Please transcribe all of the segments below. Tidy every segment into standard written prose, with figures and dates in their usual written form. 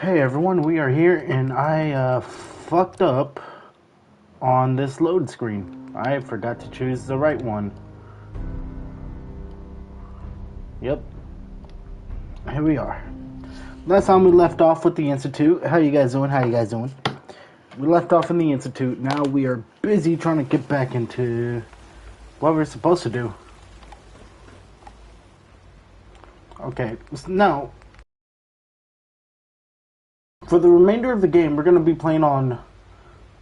Hey everyone, we are here and I fucked up on this load screen. I forgot to choose the right one. Yep. Here we are. Last time we left off with the Institute. How you guys doing? We left off in the Institute. Now we are busy trying to get back into what we're supposed to do. Okay, now for the remainder of the game, we're going to be playing on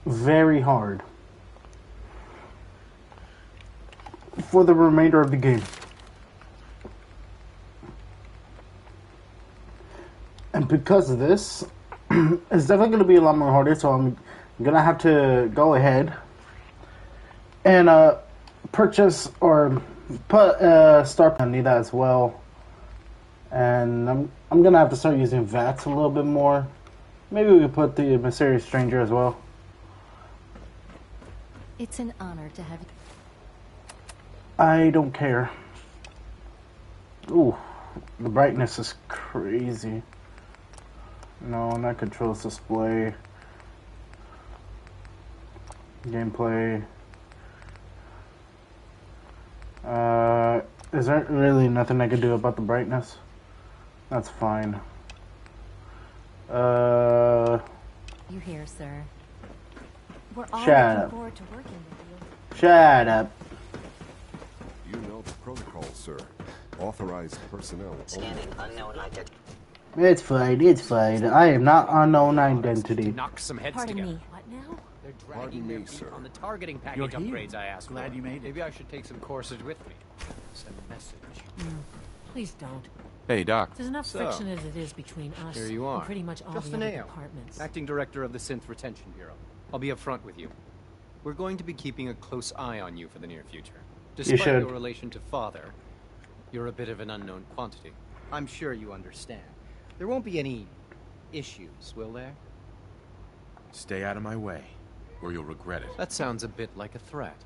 very hard. For the remainder of the game. And because of this, it's definitely going to be a lot more harder, so I'm going to have to go ahead and purchase or start. I need that as well. And I'm going to have to start using VATS a little bit more. Maybe we could put the Mysterious Stranger as well. It's an honor to have you. I don't care. Ooh, the brightness is crazy. No, not controls display. Gameplay. Is there really nothing I could do about the brightness? That's fine. You here, sir? We're all Shut looking up. forward to working with you. Shut up. You know the protocol, sir. Authorized personnel. Scanning unknown identity. It's fine. I am not unknown identity. Knock some heads Pardon together. me. What now? They're Pardon dragging me, their feet sir. on the targeting You're package here. upgrades I asked Glad for. you made it. Maybe I should take some courses with me. Send a message. Please don't. Hey, Doc. There's enough So, friction as it is between us Here you are. and pretty much all Justin the other Ayo, departments. acting director of the Synth Retention Bureau. I'll be upfront with you. We're going to be keeping a close eye on you for the near future. Despite should. your relation to Father, you're a bit of an unknown quantity. I'm sure you understand. There won't be any issues, will there? Stay out of my way, or you'll regret it. That sounds a bit like a threat.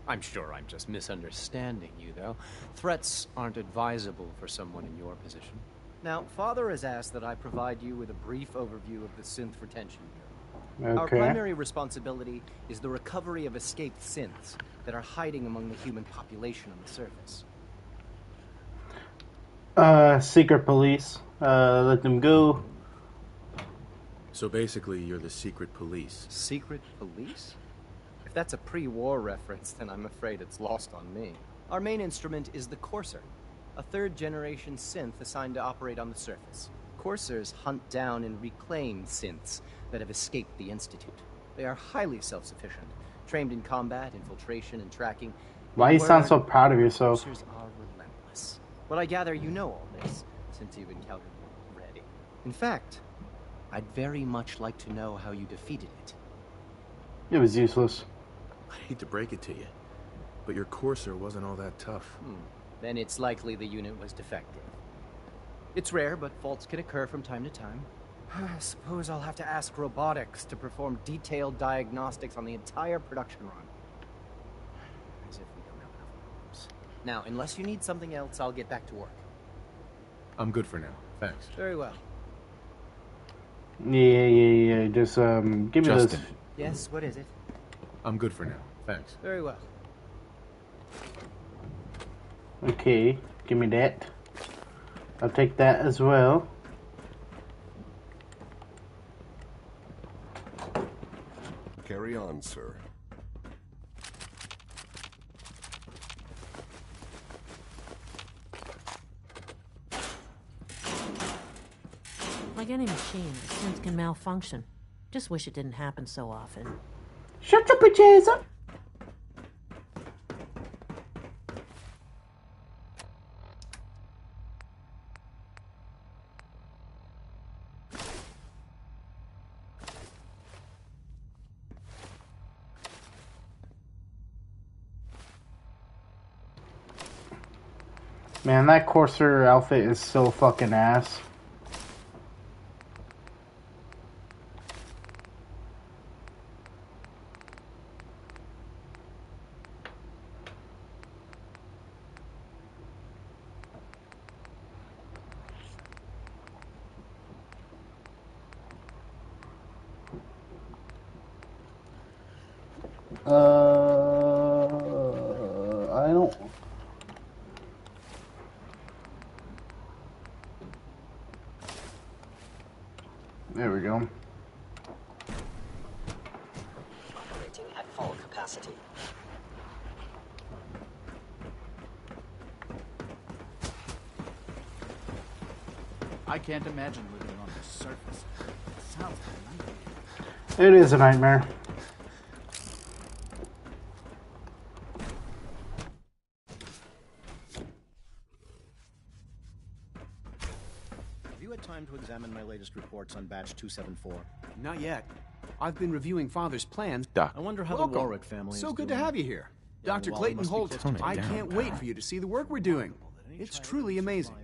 I'm sure I'm just misunderstanding you, though. Threats aren't advisable for someone in your position. Now, Father has asked that I provide you with a brief overview of the Synth Retention Bureau. Our Okay. primary responsibility is the recovery of escaped synths that are hiding among the human population on the surface. Secret police. Let them go. So basically, you're the secret police. Secret police? If that's a pre-war reference, then I'm afraid it's lost on me. Our main instrument is the Courser, a third-generation synth assigned to operate on the surface. Coursers hunt down and reclaim synths that have escaped the Institute. They are highly self-sufficient, trained in combat, infiltration, and tracking. Why you sound so proud of yourself? Coursers are relentless. But I gather you know all this, since you've encountered them already. In fact, I'd very much like to know how you defeated it. It was useless. I hate to break it to you, but your Courser wasn't all that tough. Then it's likely the unit was defective. It's rare, but faults can occur from time to time. I suppose I'll have to ask robotics to perform detailed diagnostics on the entire production run. As if we don't have enough problems. Now, unless you need something else, I'll get back to work. I'm good for now. Thanks. Very well. Yeah. Just give me Justin. Yes, what is it? I'm good for now. Thanks. Very well. this. Okay, give me that. I'll take that as well. Carry on, sir. Like any machine, the synth can malfunction. Just wish it didn't happen so often. Shut your bitches up. Man, that Courser outfit is so fucking ass. I don't. There we go. Operating at full capacity. I can't imagine living on the surface. It sounds like a nightmare. It is a nightmare. Have you had time to examine my latest reports on Batch 274? Not yet. I've been reviewing Father's plans. Doc. I wonder how Welcome. the Warwick family So is good doing. to have you here. Young Dr. Wally Clayton must be Holt, close to I down, can't pal. wait for you to see the work we're doing. It's truly amazing.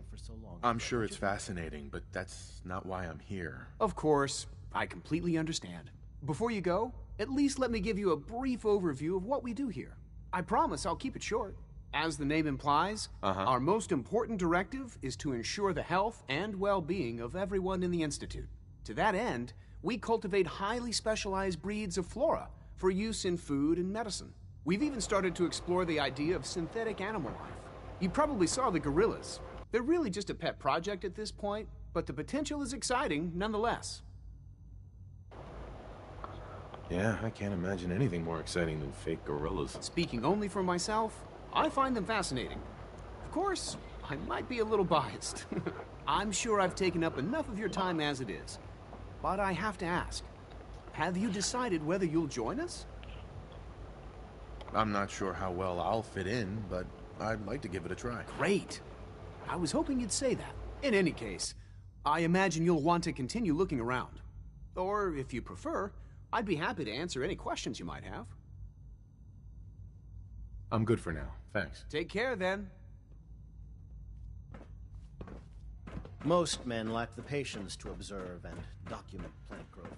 I'm sure it's fascinating, but that's not why I'm here. Of course, I completely understand. Before you go, at least let me give you a brief overview of what we do here. I promise I'll keep it short. As the name implies, our most important directive is to ensure the health and well-being of everyone in the Institute. To that end, we cultivate highly specialized breeds of flora for use in food and medicine. We've even started to explore the idea of synthetic animal life. You probably saw the gorillas. They're really just a pet project at this point, but the potential is exciting nonetheless. Yeah, I can't imagine anything more exciting than fake gorillas. Speaking only for myself, I find them fascinating. Of course, I might be a little biased. I'm sure I've taken up enough of your time as it is. But I have to ask, have you decided whether you'll join us? I'm not sure how well I'll fit in, but I'd like to give it a try. Great. I was hoping you'd say that. In any case, I imagine you'll want to continue looking around. Or, if you prefer, I'd be happy to answer any questions you might have. I'm good for now. Thanks. Take care, then. Most men lack the patience to observe and document plant growth.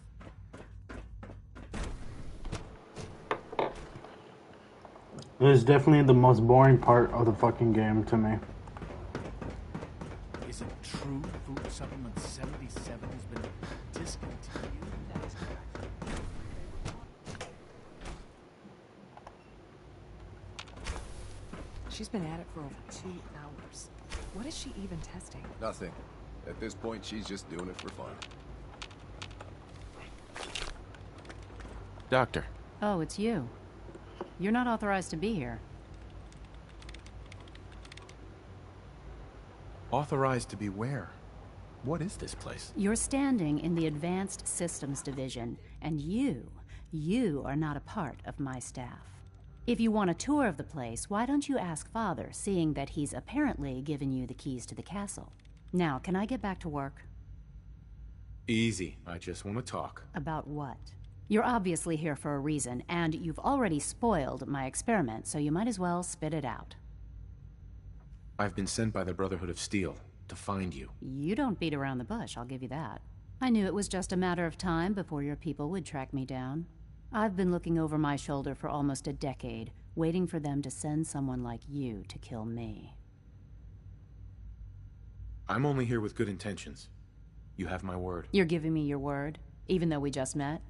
It is definitely the most boring part of the fucking game to me. Is it true Food Supplement 77 has been discontinued? She's been at it for over 2 hours. What is she even testing? Nothing. At this point, she's just doing it for fun. Doctor. Oh, it's you. You're not authorized to be here. Authorized to be where? What is this place? You're standing in the Advanced Systems Division, and you are not a part of my staff. If you want a tour of the place, why don't you ask Father, seeing that he's apparently given you the keys to the castle? Now, can I get back to work? Easy. I just want to talk. About what? You're obviously here for a reason, and you've already spoiled my experiment, so you might as well spit it out. I've been sent by the Brotherhood of Steel to find you. You don't beat around the bush, I'll give you that. I knew it was just a matter of time before your people would track me down. I've been looking over my shoulder for almost a decade, waiting for them to send someone like you to kill me. I'm only here with good intentions. You have my word. You're giving me your word, even though we just met?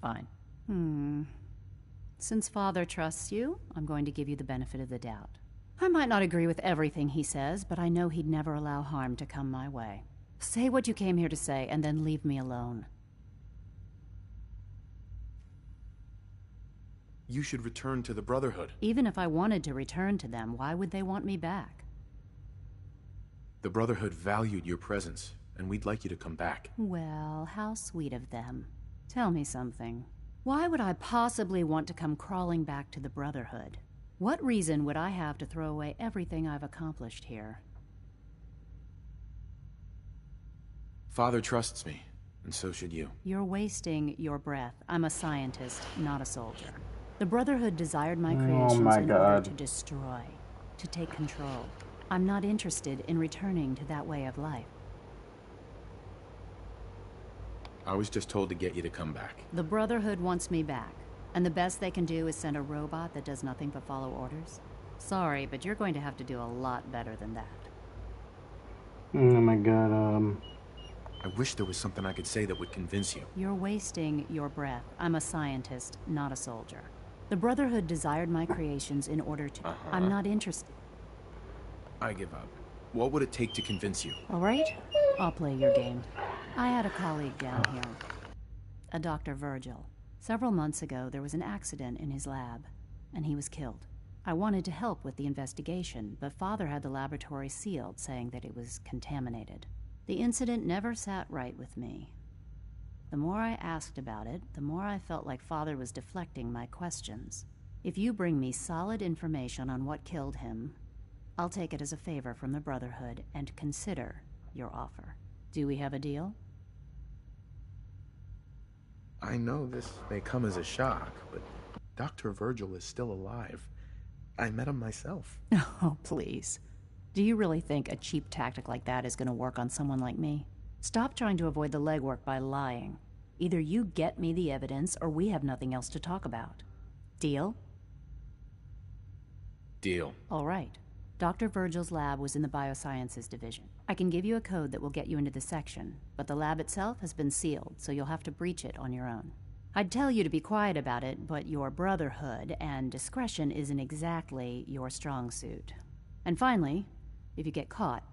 Fine. Since Father trusts you, I'm going to give you the benefit of the doubt. I might not agree with everything he says, but I know he'd never allow harm to come my way. Say what you came here to say, and then leave me alone. You should return to the Brotherhood. Even if I wanted to return to them, why would they want me back? The Brotherhood valued your presence, and we'd like you to come back. Well, how sweet of them. Tell me something. Why would I possibly want to come crawling back to the Brotherhood? What reason would I have to throw away everything I've accomplished here? Father trusts me, and so should you. You're wasting your breath. I'm a scientist, not a soldier. The Brotherhood desired my creations in order to destroy, to take control. I'm not interested in returning to that way of life. I was just told to get you to come back. The Brotherhood wants me back, and the best they can do is send a robot that does nothing but follow orders. Sorry, but you're going to have to do a lot better than that. Oh my god, I wish there was something I could say that would convince you. You're wasting your breath. I'm a scientist, not a soldier. The Brotherhood desired my creations in order to... I'm not interested. I give up. What would it take to convince you? All right, I'll play your game. I had a colleague down here, a Dr. Virgil. Several months ago, there was an accident in his lab, and he was killed. I wanted to help with the investigation, but Father had the laboratory sealed, saying that it was contaminated. The incident never sat right with me. The more I asked about it, the more I felt like Father was deflecting my questions. If you bring me solid information on what killed him, I'll take it as a favor from the Brotherhood and consider your offer. Do we have a deal? I know this may come as a shock, but Dr. Virgil is still alive. I met him myself. Oh, please. Do you really think a cheap tactic like that is going to work on someone like me? Stop trying to avoid the legwork by lying. Either you get me the evidence, or we have nothing else to talk about. Deal? Deal. All right. Dr. Virgil's lab was in the Biosciences Division. I can give you a code that will get you into the section, but the lab itself has been sealed, so you'll have to breach it on your own. I'd tell you to be quiet about it, but your Brotherhood and discretion isn't exactly your strong suit. And finally, if you get caught,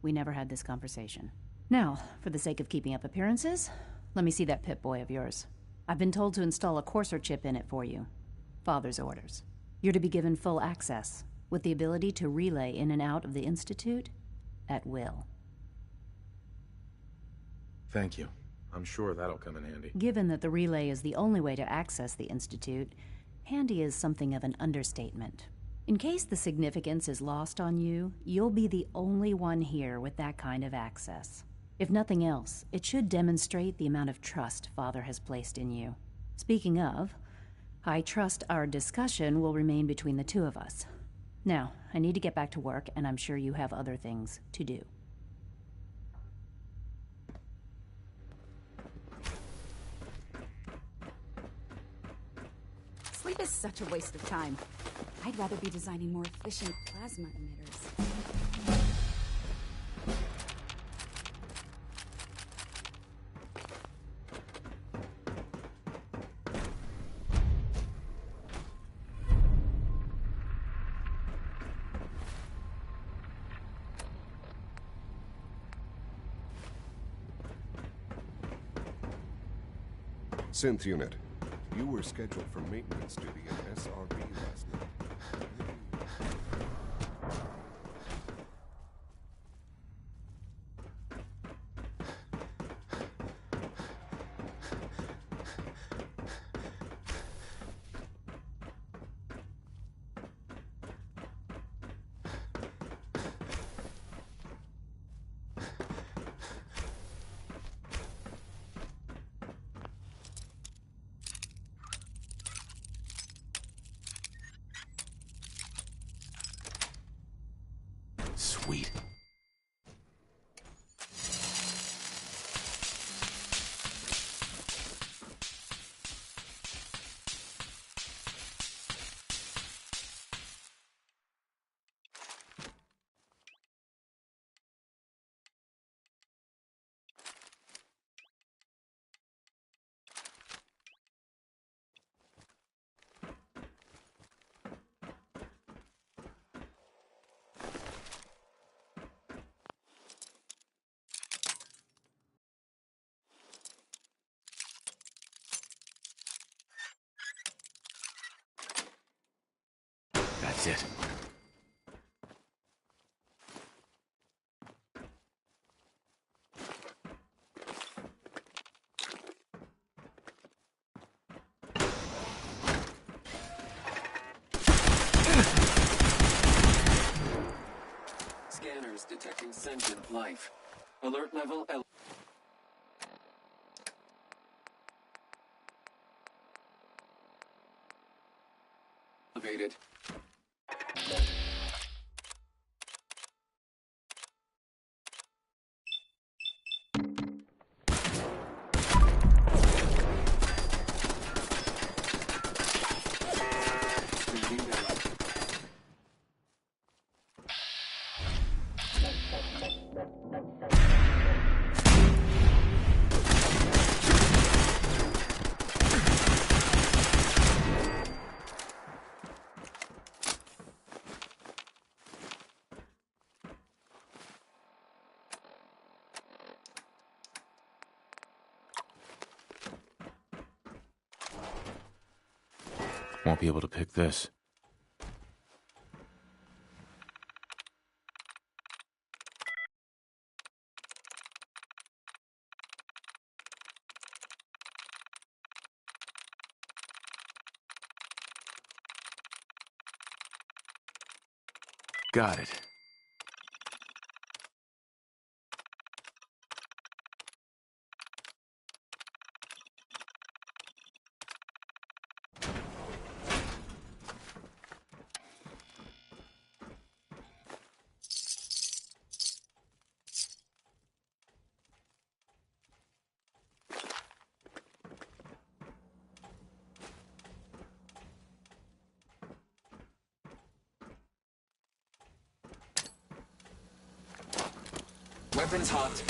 we never had this conversation. Now, for the sake of keeping up appearances, let me see that Pip-Boy of yours. I've been told to install a Courser chip in it for you. Father's orders. You're to be given full access, with the ability to relay in and out of the Institute at will. Thank you. I'm sure that'll come in handy. Given that the relay is the only way to access the Institute, handy is something of an understatement. In case the significance is lost on you, you'll be the only one here with that kind of access. If nothing else, it should demonstrate the amount of trust Father has placed in you. Speaking of, I trust our discussion will remain between the two of us. Now, I need to get back to work, and I'm sure you have other things to do. Sleep is such a waste of time. I'd rather be designing more efficient plasma emitters. Synth unit, you were scheduled for maintenance duty at SRB last night. Sweet. That's it. Scanners detecting sentient life. Alert level elevated. Won't be able to pick this. Got it. Weapons hot.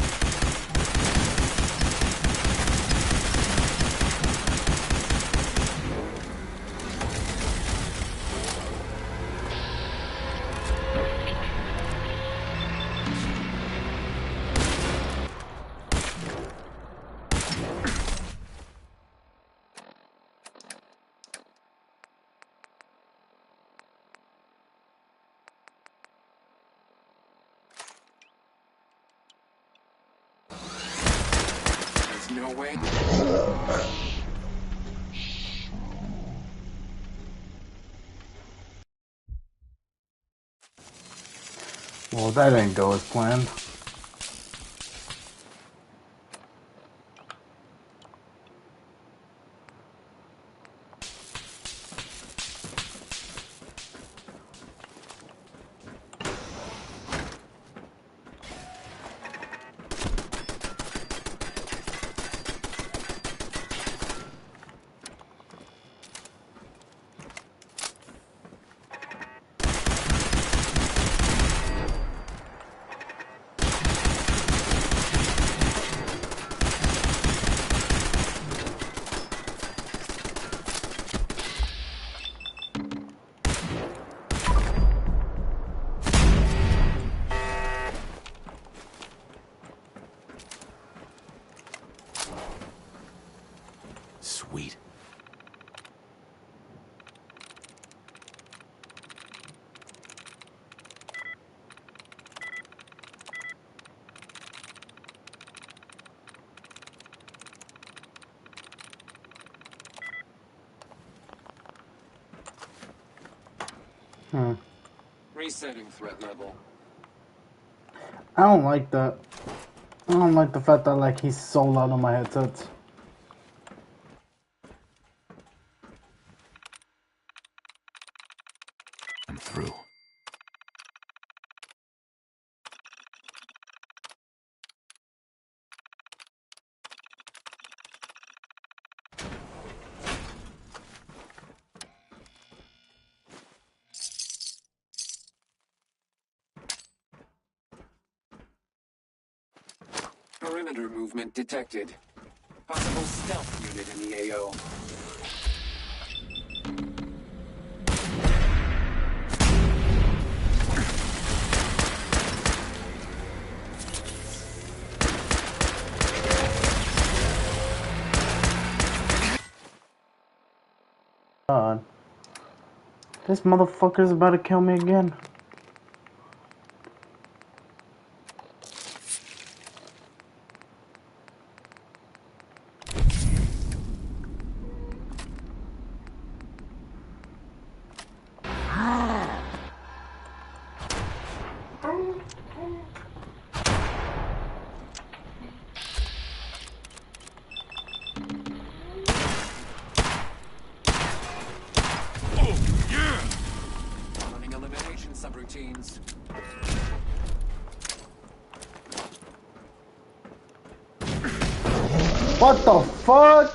No way. Well, that didn't go as planned. Sweet. Resetting threat level. I don't like that. I don't like the fact that like he's so loud on my headsets. I'm through. Perimeter movement detected. Possible stealth unit in the AO. God. This motherfucker's about to kill me again. Running elimination subroutines. What the fuck?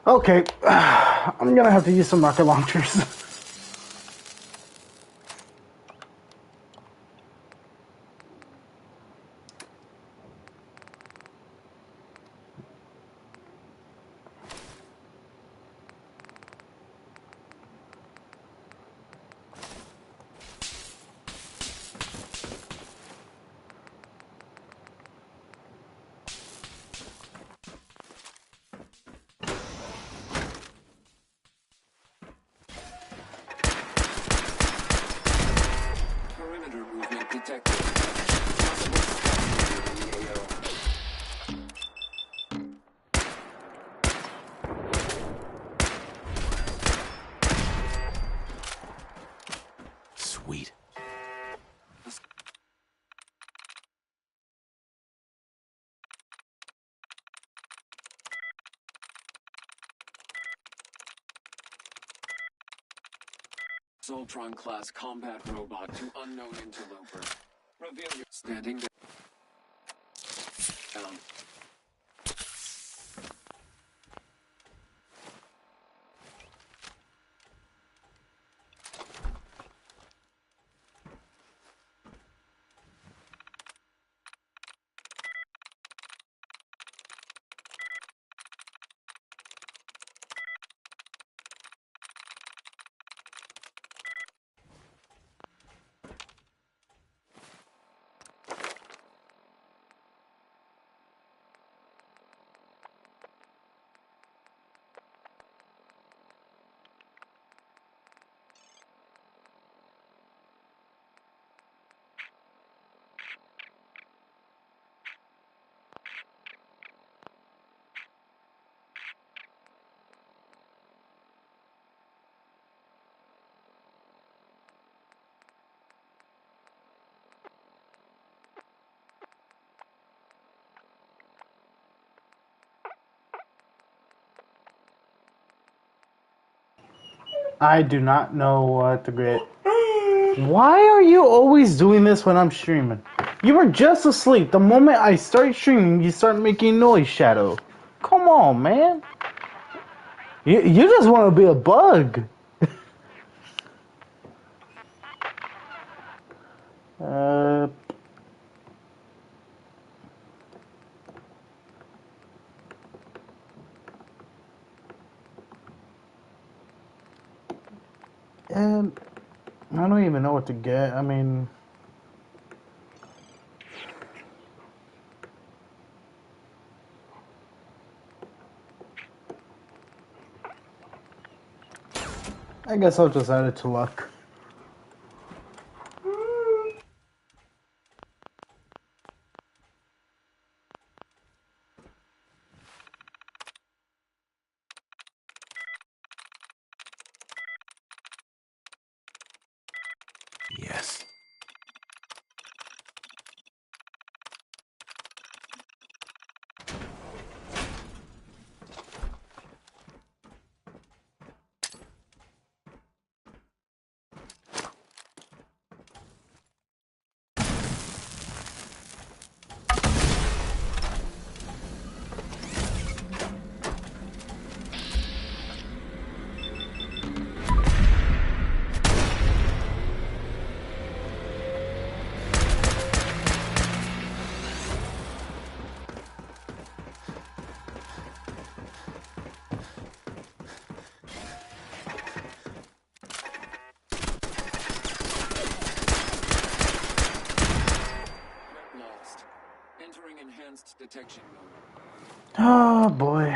Okay, I'm gonna have to use some rocket launchers. Soltron-class combat robot to unknown interloper. Reveal your standing down. I do not know what to get. Why are you always doing this when I'm streaming? You were just asleep. The moment I start streaming, you start making noise, Shadow. Come on, man. You just want to be a bug. And I don't even know what to get. I mean, I guess I'll just add it to luck. Yes. Lost. Entering enhanced detection mode. Oh boy.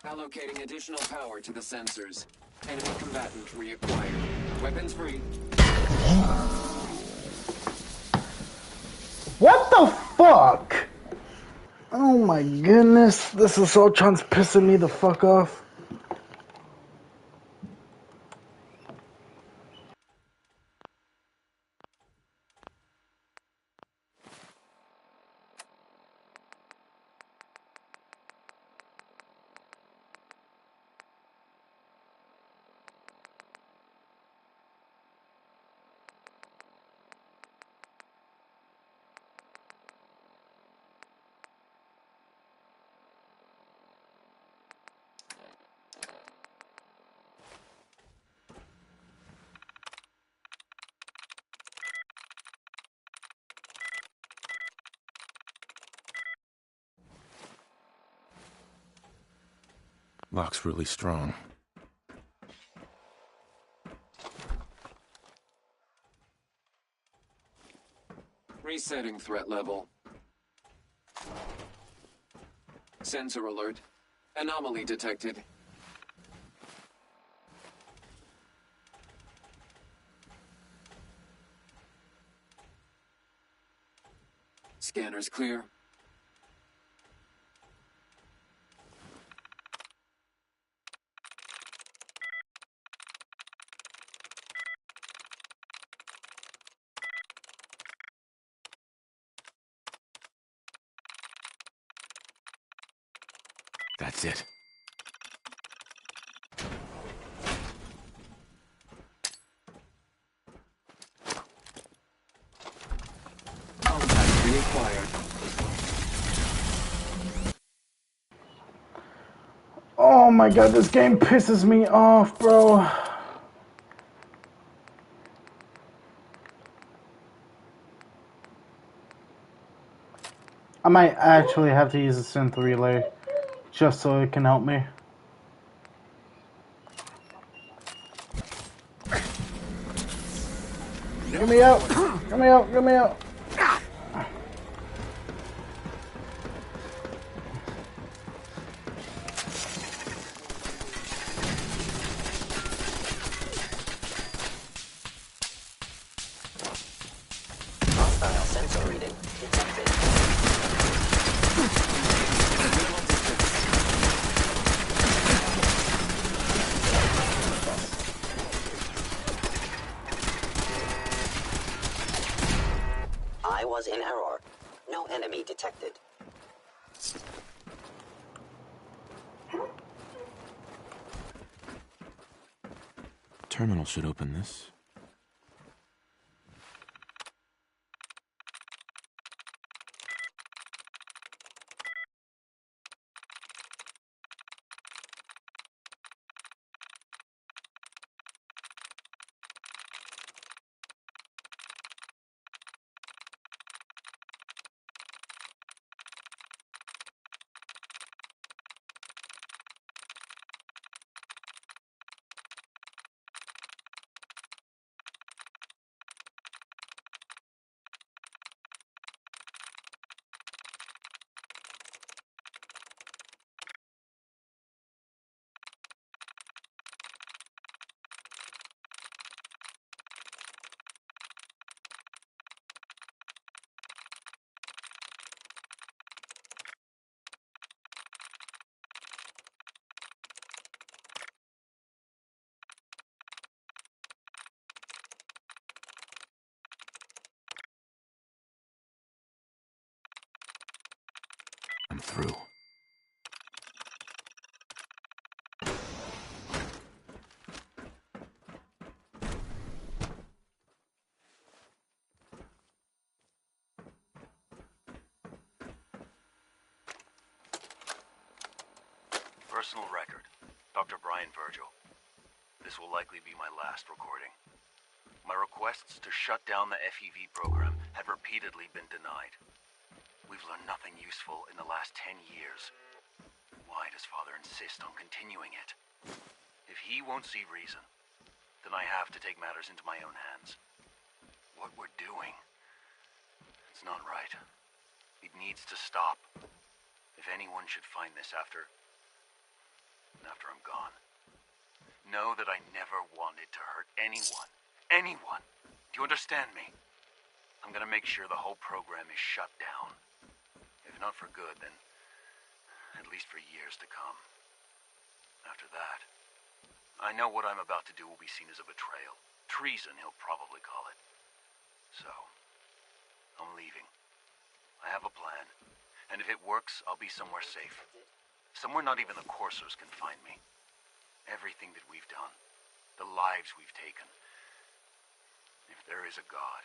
Allocating additional power to the sensors. Enemy combatant reacquired. Weapons free. What the fuck? Oh my goodness, this Assaultron's pissing me the fuck off. Lock's really strong. Resetting threat level. Sensor alert. Anomaly detected. Scanners clear. That's it. Contact reacquired. Oh my god, this game pisses me off, bro. I might actually have to use a synth relay just so it can help me. Get me out! Get me out! Get me out! Hostile sensor reading detected. I was in error. No enemy detected. Terminal should open this. I'm through. Personal record. Dr. Brian Virgil. This will likely be my last recording. My requests to shut down the FEV program had repeatedly been denied. We've learned nothing useful in the last 10 years. Why does Father insist on continuing it? If he won't see reason, then I have to take matters into my own hands. What we're doing, it's not right. It needs to stop. If anyone should find this after I'm gone, know that I never wanted to hurt anyone. Anyone! Do you understand me? I'm gonna make sure the whole program is shut down. If not for good, then at least for years to come. After that, I know what I'm about to do will be seen as a betrayal. Treason, he'll probably call it. So, I'm leaving. I have a plan. And if it works, I'll be somewhere safe. Somewhere not even the coursers can find me. Everything that we've done, the lives we've taken. If there is a God,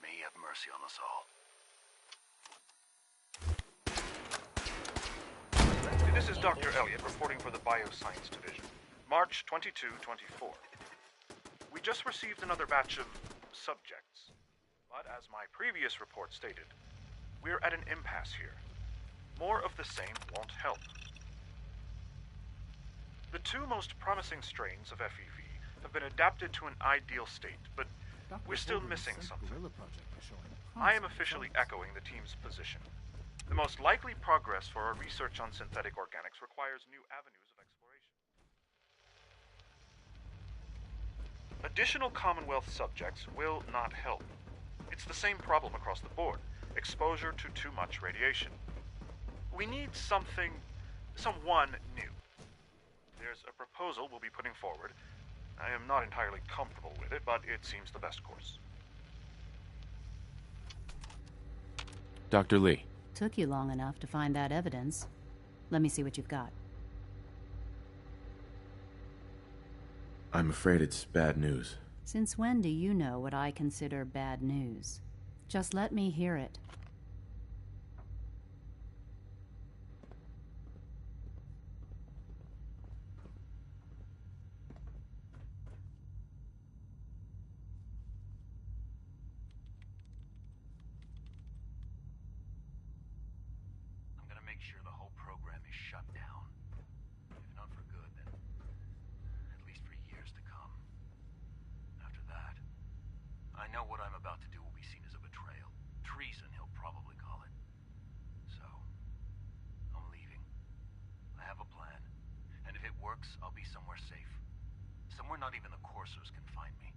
may he have mercy on us all. This is Dr. Elliot reporting for the Bioscience Division. March 22-24. We just received another batch of subjects. But as my previous report stated, we're at an impasse here. More of the same won't help. The two most promising strains of FEV have been adapted to an ideal state, but we're still missing something. I am officially echoing the team's position. The most likely progress for our research on synthetic organics requires new avenues of exploration. Additional Commonwealth subjects will not help. It's the same problem across the board. exposure to too much radiation. We need someone new. There's a proposal we'll be putting forward. I am not entirely comfortable with it, but it seems the best course. Dr. Lee. Took you long enough to find that evidence. Let me see what you've got. I'm afraid it's bad news. Since when do you know what I consider bad news? Just let me hear it. I'm gonna make sure the whole program is shut down. If not for good, then at least for years to come. After that, I know what I'm about to do will be seen as a betrayal. Treason, he'll probably call it. So, I'm leaving. I have a plan. And if it works, I'll be somewhere safe. Somewhere not even the Coursers can find me.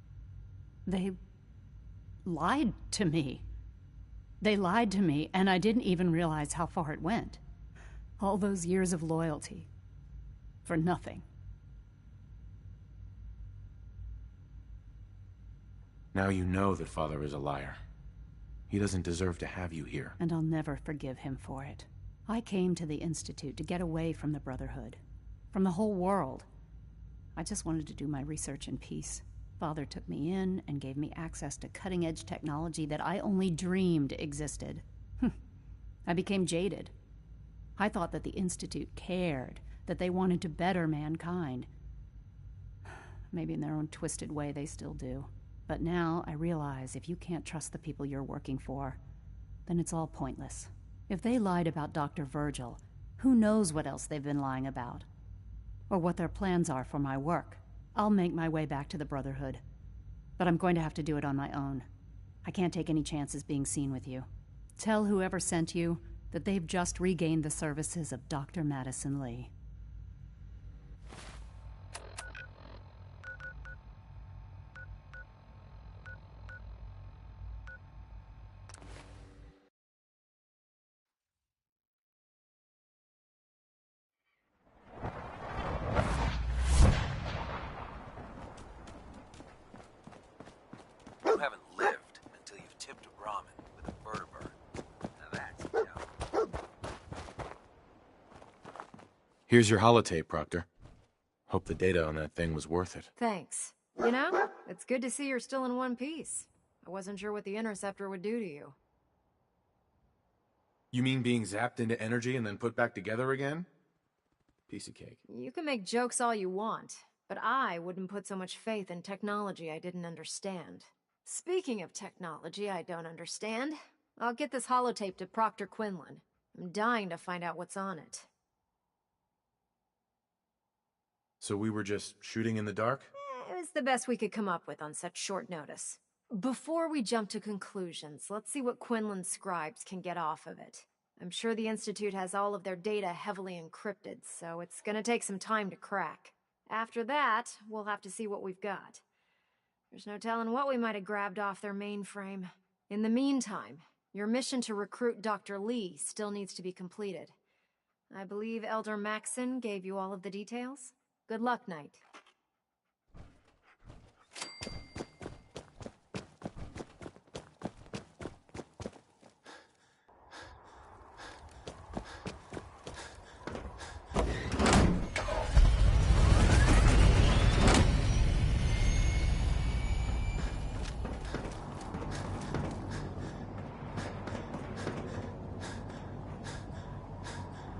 They lied to me. They lied to me, and I didn't even realize how far it went. All those years of loyalty. For nothing. Now you know that Father is a liar. He doesn't deserve to have you here. And I'll never forgive him for it. I came to the Institute to get away from the Brotherhood. From the whole world. I just wanted to do my research in peace. Father took me in and gave me access to cutting-edge technology that I only dreamed existed. I became jaded. I thought that the Institute cared, that they wanted to better mankind. Maybe in their own twisted way they still do. But now I realize if you can't trust the people you're working for, then it's all pointless. If they lied about Dr. Virgil, who knows what else they've been lying about? Or what their plans are for my work. I'll make my way back to the Brotherhood. But I'm going to have to do it on my own. I can't take any chances being seen with you. Tell whoever sent you that they've just regained the services of Dr. Madison Lee. You haven't lived until you've tipped a Brahmin with a vertebrate. Now that's dope. Here's your holotape, Proctor. Hope the data on that thing was worth it. Thanks. You know, it's good to see you're still in one piece. I wasn't sure what the Interceptor would do to you. You mean being zapped into energy and then put back together again? Piece of cake. You can make jokes all you want, but I wouldn't put so much faith in technology I didn't understand. Speaking of technology I don't understand, I'll get this holotape to Proctor Quinlan. I'm dying to find out what's on it. So we were just shooting in the dark? It was the best we could come up with on such short notice. Before we jump to conclusions, let's see what Quinlan's scribes can get off of it. I'm sure the Institute has all of their data heavily encrypted, so it's gonna take some time to crack. After that, we'll have to see what we've got. There's no telling what we might have grabbed off their mainframe. In the meantime, your mission to recruit Dr. Lee still needs to be completed. I believe Elder Maxson gave you all of the details? Good luck, Knight.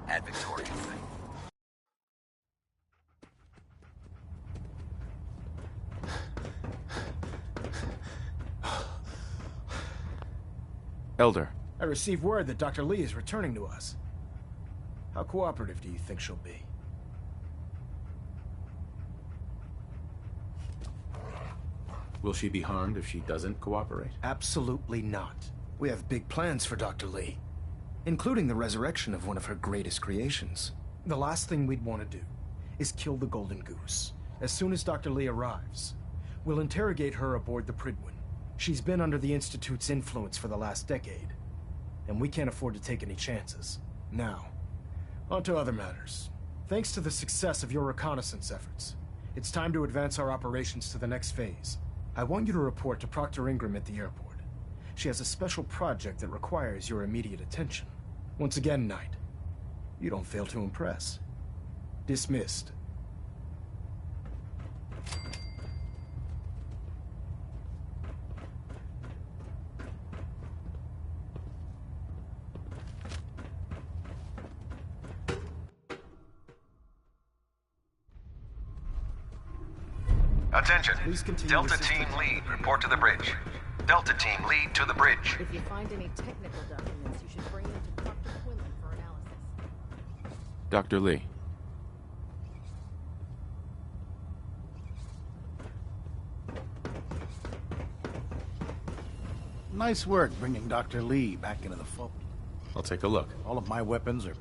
At Victoria. Elder. I received word that Dr. Lee is returning to us. How cooperative do you think she'll be? Will she be harmed if she doesn't cooperate? Absolutely not. We have big plans for Dr. Lee, including the resurrection of one of her greatest creations. The last thing we'd want to do is kill the Golden Goose. As soon as Dr. Lee arrives, we'll interrogate her aboard the Prydwen. She's been under the Institute's influence for the last decade. and we can't afford to take any chances. Now, on to other matters. Thanks to the success of your reconnaissance efforts, it's time to advance our operations to the next phase. I want you to report to Proctor Ingram at the airport. She has a special project that requires your immediate attention. Once again, Knight, you don't fail to impress. Dismissed. Attention. Delta Team Lead, report to the bridge. Delta Team Lead to the bridge. If you find any technical documents, you should bring them to Dr. Quinlan for analysis. Dr. Lee. Nice work bringing Dr. Lee back into the fold. I'll take a look. All of my weapons are...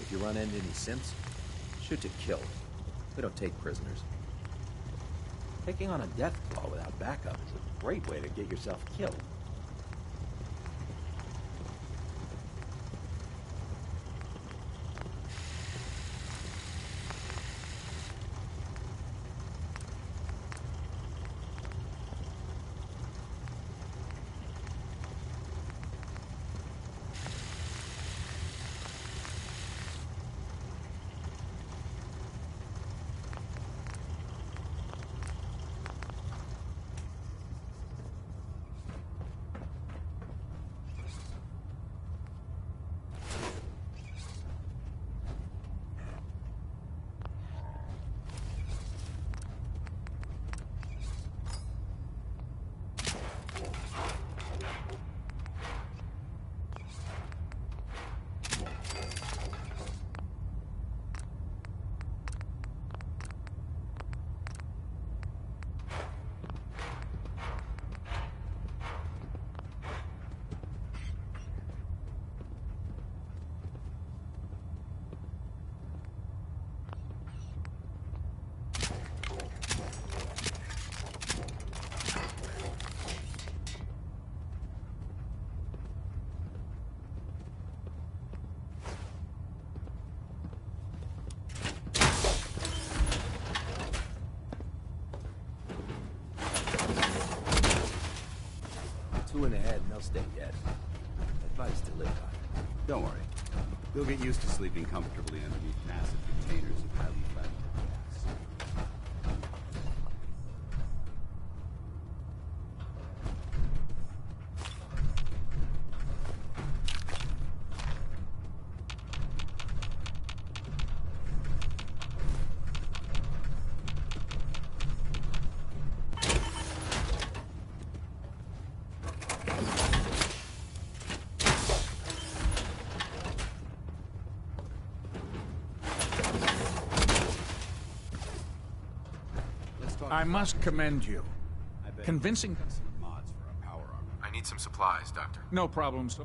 If you run into any synths, shoot to kill. We don't take prisoners. Taking on a death claw without backup is a great way to get yourself killed. Two in the head and they'll stay dead. Advice to live by. Don't worry. You'll get used to sleeping comfortably underneath massive containers of highly flammable gas. I must commend you. Convincing... mods for our power armor. I need some supplies, Doctor. No problems.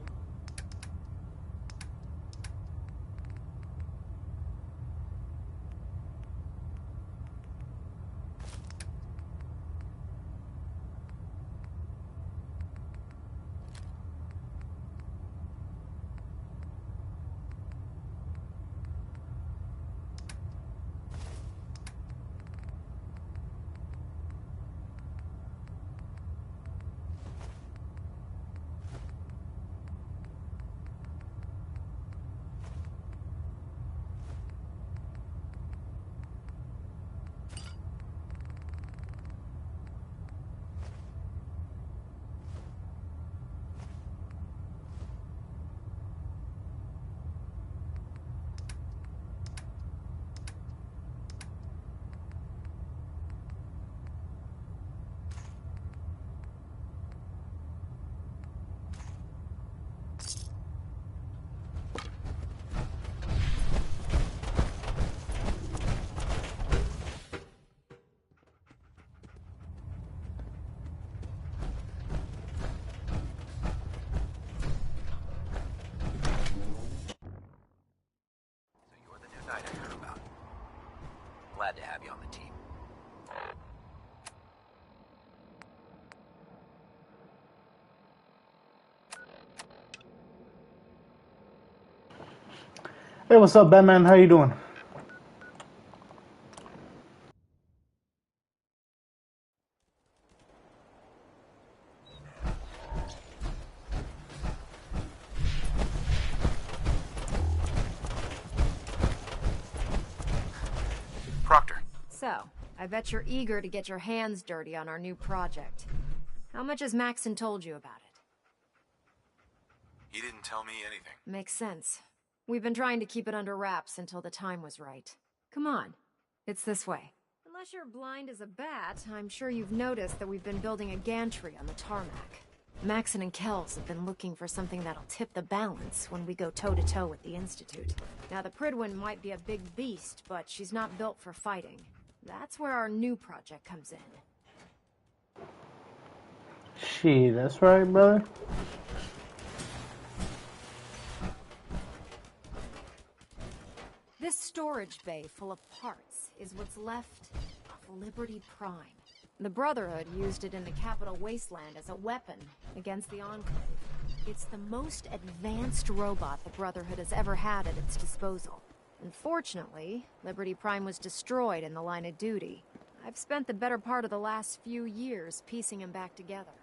Glad to have you on the team. Hey, what's up, Batman? How you doing? Proctor. So, I bet you're eager to get your hands dirty on our new project. How much has Maxon told you about it? He didn't tell me anything. Makes sense. We've been trying to keep it under wraps until the time was right. Come on. It's this way. Unless you're blind as a bat, I'm sure you've noticed that we've been building a gantry on the tarmac. Maxon and Kells have been looking for something that'll tip the balance when we go toe-to-toe with the Institute. Now, the Prydwen might be a big beast, but she's not built for fighting. That's where our new project comes in. Shit, that's right, brother. This storage bay full of parts is what's left of Liberty Prime. The Brotherhood used it in the Capital Wasteland as a weapon against the Enclave. It's the most advanced robot the Brotherhood has ever had at its disposal. Unfortunately, Liberty Prime was destroyed in the line of duty. I've spent the better part of the last few years piecing him back together.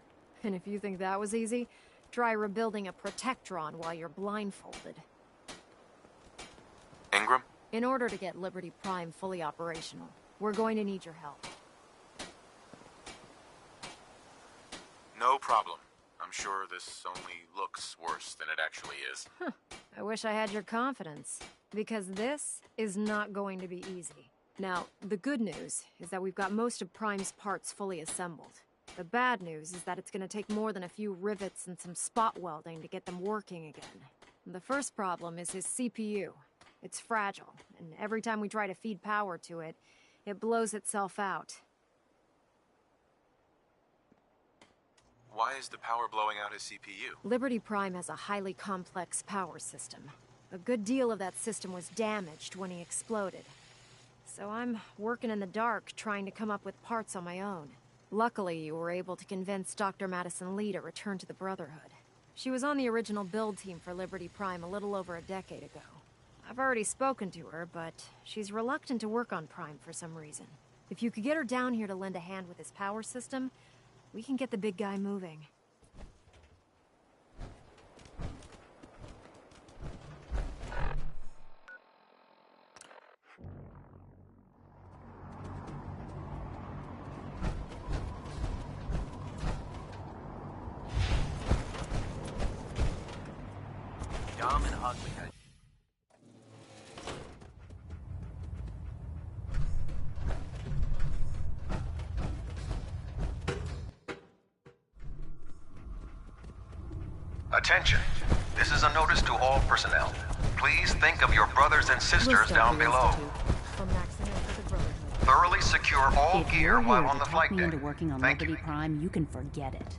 And if you think that was easy, try rebuilding a Protectron while you're blindfolded. Ingram? In order to get Liberty Prime fully operational, we're going to need your help. No problem. I'm sure this only looks worse than it actually is. I wish I had your confidence, because this is not going to be easy. Now, the good news is that we've got most of Prime's parts fully assembled. The bad news is that it's going to take more than a few rivets and some spot welding to get them working again. The first problem is his CPU. It's fragile, and every time we try to feed power to it, it blows itself out. Why is the power blowing out his CPU? Liberty Prime has a highly complex power system. A good deal of that system was damaged when he exploded. So I'm working in the dark, trying to come up with parts on my own. Luckily, you were able to convince Dr. Madison Lee to return to the Brotherhood. She was on the original build team for Liberty Prime a little over a decade ago. I've already spoken to her, but she's reluctant to work on Prime for some reason. If you could get her down here to lend a hand with his power system, we can get the big guy moving. Dom and Hogley had... Attention. This is a notice to all personnel. Please think of your brothers and sisters down below. From Maxon and for the Brotherhood. Thoroughly secure all If gear you're while here on to the flight talk me deck. into working on Thank Liberty Prime, you can forget it.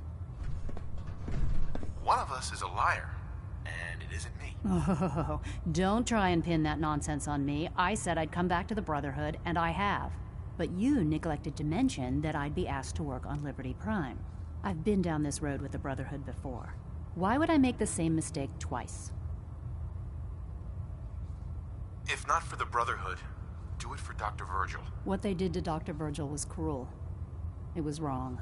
One of us is a liar, and it isn't me. Oh, don't try and pin that nonsense on me. I said I'd come back to the Brotherhood, and I have. But you neglected to mention that I'd be asked to work on Liberty Prime. I've been down this road with the Brotherhood before. Why would I make the same mistake twice? If not for the Brotherhood, do it for Dr. Virgil. What they did to Dr. Virgil was cruel. It was wrong.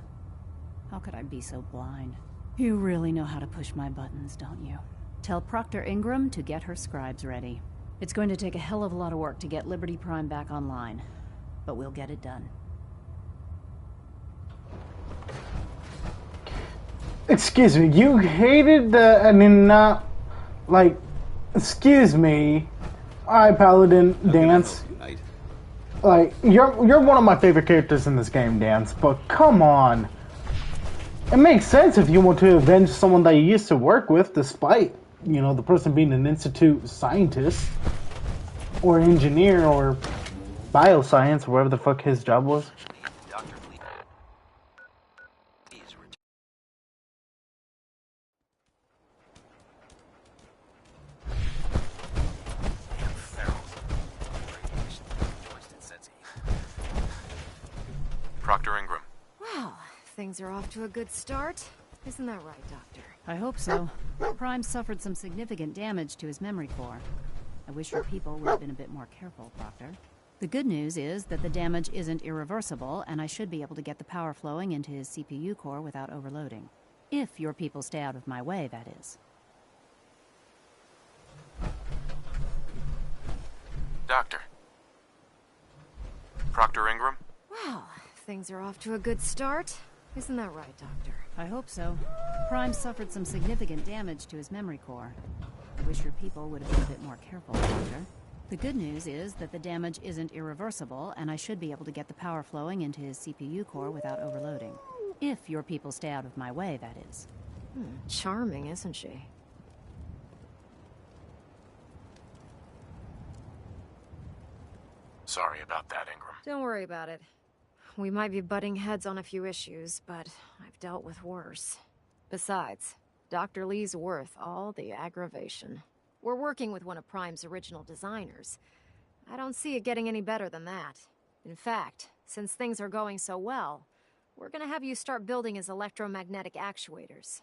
How could I be so blind? You really know how to push my buttons, don't you? Tell Proctor Ingram to get her scribes ready. It's going to take a hell of a lot of work to get Liberty Prime back online, but we'll get it done. Excuse me, you hated the, excuse me. Alright, Paladin, Dance. Like, you're one of my favorite characters in this game, Dance, but come on. It makes sense if you want to avenge someone that you used to work with, despite, you know, the person being an Institute scientist, or engineer, or bioscience, or whatever the fuck his job was. Proctor Ingram. Well, things are off to a good start. Isn't that right, Doctor? I hope so. Prime suffered some significant damage to his memory core. I wish your people would have been a bit more careful, Proctor. The good news is that the damage isn't irreversible, and I should be able to get the power flowing into his CPU core without overloading. If your people stay out of my way, that is. Doctor. Proctor Ingram? Well, things are off to a good start. Isn't that right, Doctor? I hope so. Prime suffered some significant damage to his memory core. I wish your people would have been a bit more careful, Doctor. The good news is that the damage isn't irreversible, and I should be able to get the power flowing into his CPU core without overloading. If your people stay out of my way, that is. Charming, isn't she? Sorry about that, Ingram. Don't worry about it. We might be butting heads on a few issues, but I've dealt with worse. Besides, Dr. Lee's worth all the aggravation. We're working with one of Prime's original designers. I don't see it getting any better than that. In fact, since things are going so well, we're gonna have you start building his electromagnetic actuators.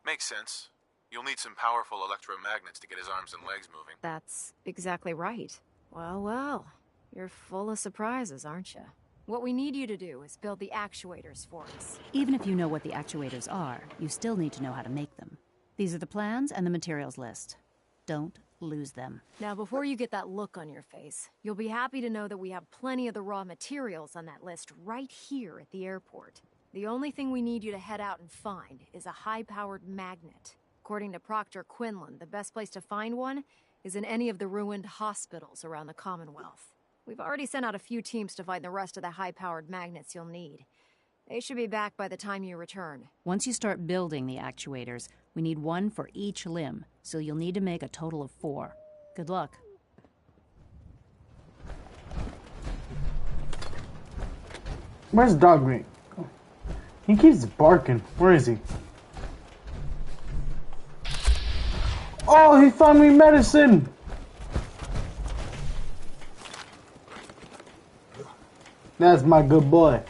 Makes sense. You'll need some powerful electromagnets to get his arms and legs moving. That's exactly right. Well, well. You're full of surprises, aren't you? What we need you to do is build the actuators for us. Even if you know what the actuators are, you still need to know how to make them. These are the plans and the materials list. Don't lose them. Now, before you get that look on your face, you'll be happy to know that we have plenty of the raw materials on that list right here at the airport. The only thing we need you to head out and find is a high-powered magnet. According to Proctor Quinlan, the best place to find one is in any of the ruined hospitals around the Commonwealth. We've already sent out a few teams to find the rest of the high-powered magnets you'll need. They should be back by the time you return. Once you start building the actuators, we need one for each limb, so you'll need to make a total of 4. Good luck. Where's Dogmeat? He keeps barking. Where is he? Oh, he found me medicine! That's my good boy.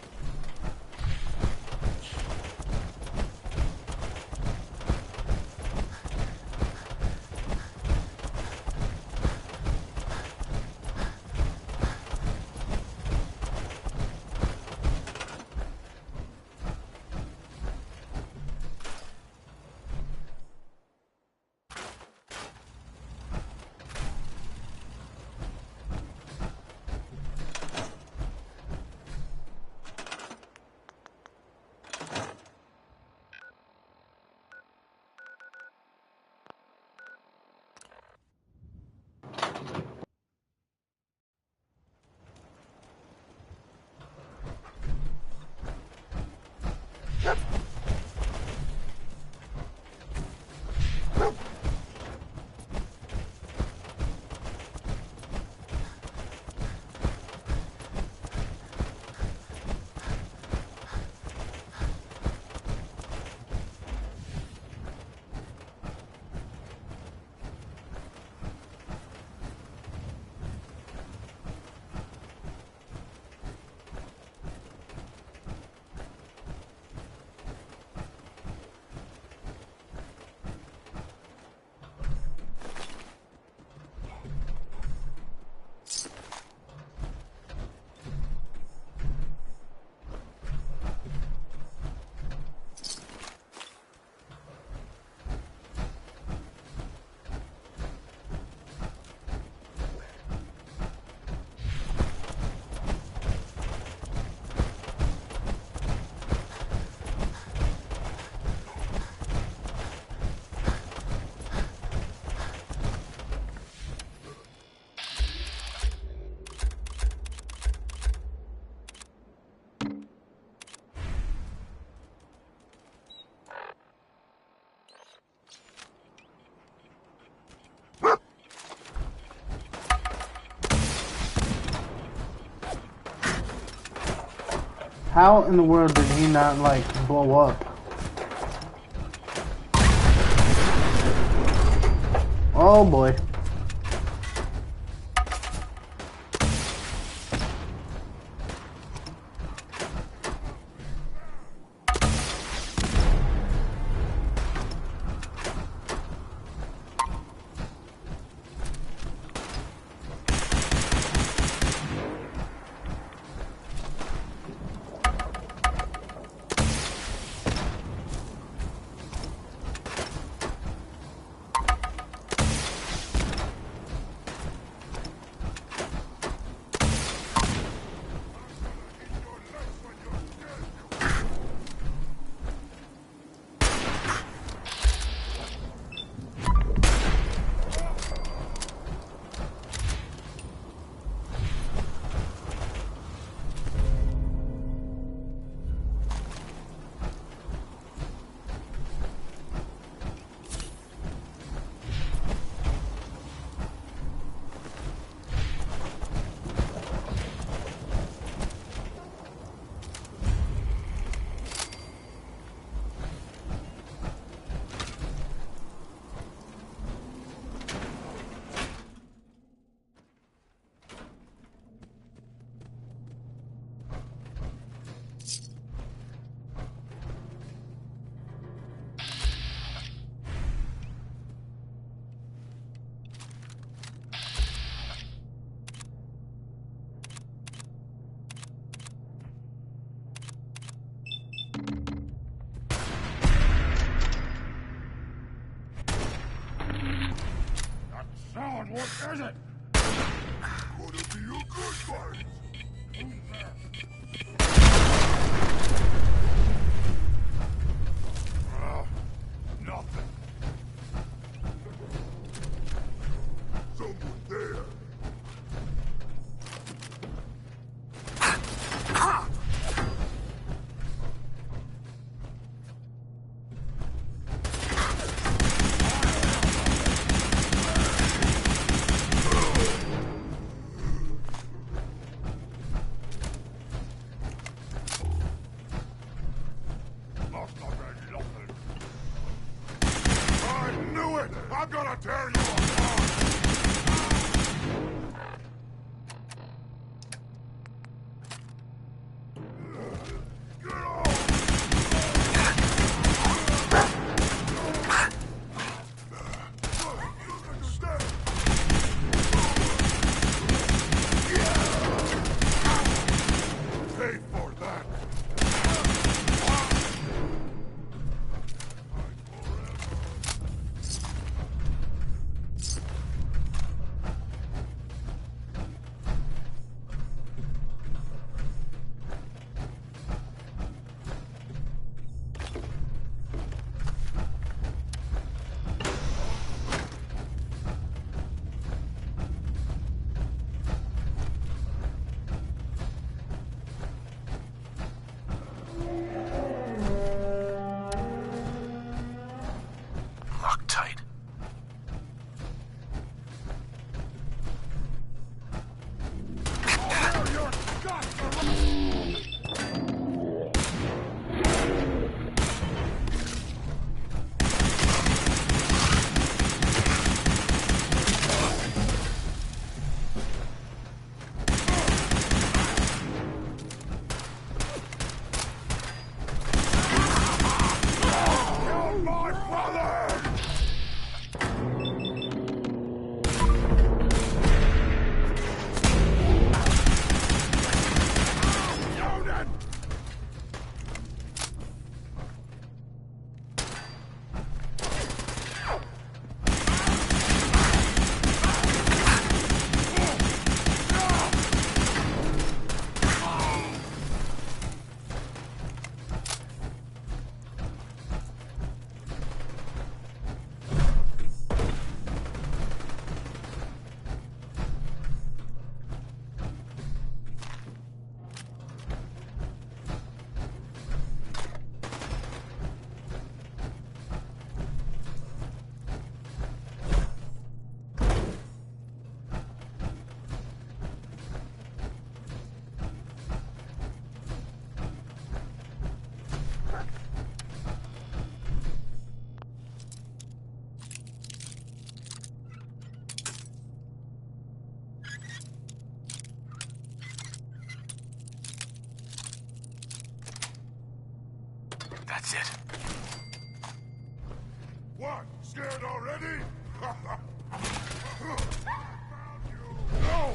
How in the world did he not, like, blow up? Oh boy. Sound, what is it? Could it be a good fight? Nothing. Someone there. I'm gonna tear you apart! Get off! Pay for that! That's it. What? Scared already? No!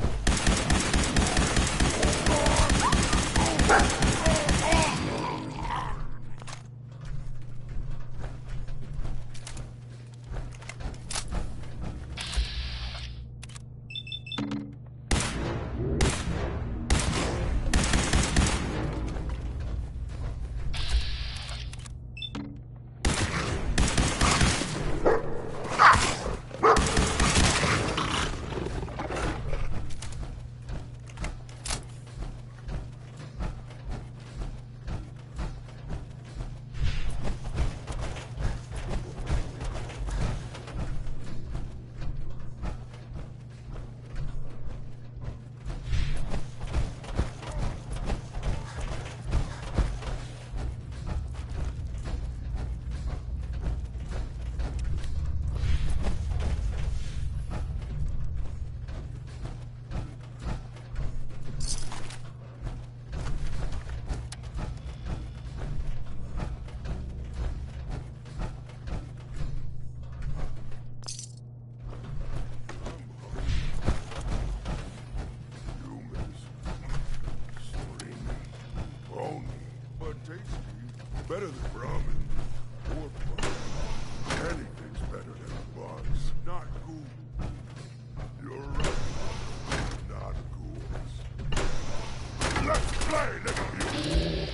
Better than ramen or bugs. Anything's better than bugs, not ghouls. You're right. Not ghouls. Let's play, little you.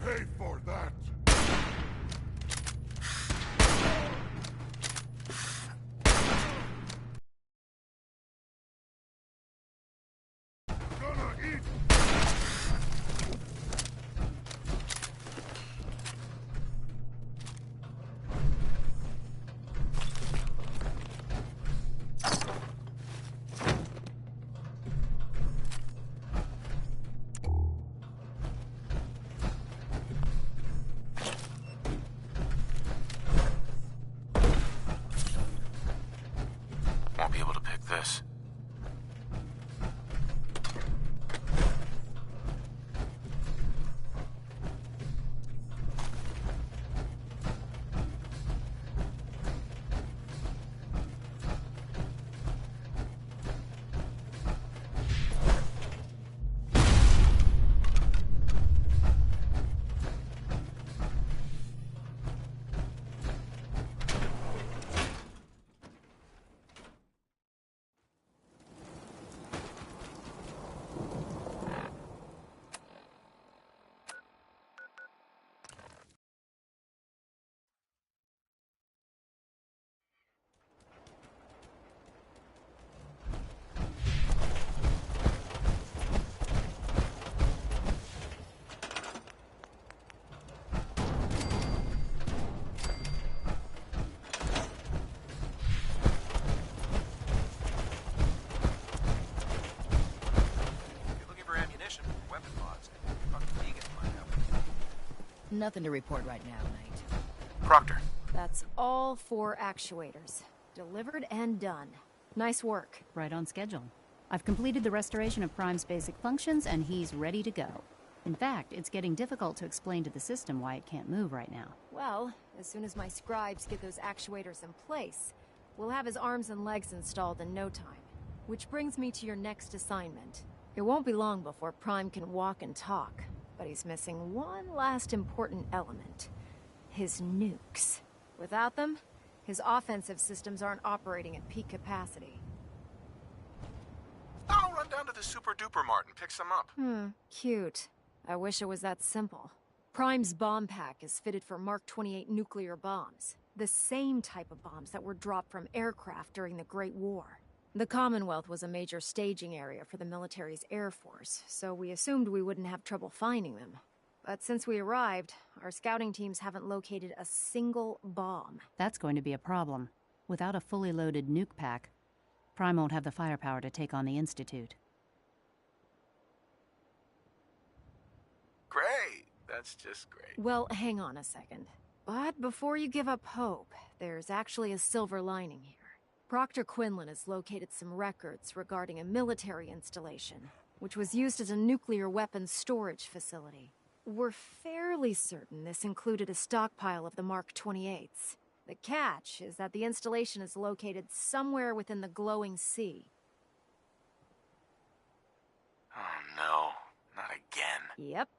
Pay for that! Gonna eat! Won't be able to pick this. Nothing to report right now, Knight. Proctor. That's all 4 actuators. Delivered and done. Nice work. Right on schedule. I've completed the restoration of Prime's basic functions, and he's ready to go. In fact, it's getting difficult to explain to the system why it can't move right now. Well, as soon as my scribes get those actuators in place, we'll have his arms and legs installed in no time. Which brings me to your next assignment. It won't be long before Prime can walk and talk, but he's missing one last important element. His nukes. Without them, his offensive systems aren't operating at peak capacity. I'll run down to the Super Duper Mart and pick some up. Cute. I wish it was that simple. Prime's bomb pack is fitted for Mark 28 nuclear bombs. The same type of bombs that were dropped from aircraft during the Great War. The Commonwealth was a major staging area for the military's air force, so we assumed we wouldn't have trouble finding them. But since we arrived, our scouting teams haven't located a single bomb. That's going to be a problem. Without a fully loaded nuke pack, Prime won't have the firepower to take on the Institute. Great. That's just great. Well, hang on a second. But before you give up hope, there's actually a silver lining here. Proctor Quinlan has located some records regarding a military installation, which was used as a nuclear weapons storage facility. We're fairly certain this included a stockpile of the Mark 28s. The catch is that the installation is located somewhere within the glowing sea. Oh no, not again. Yep.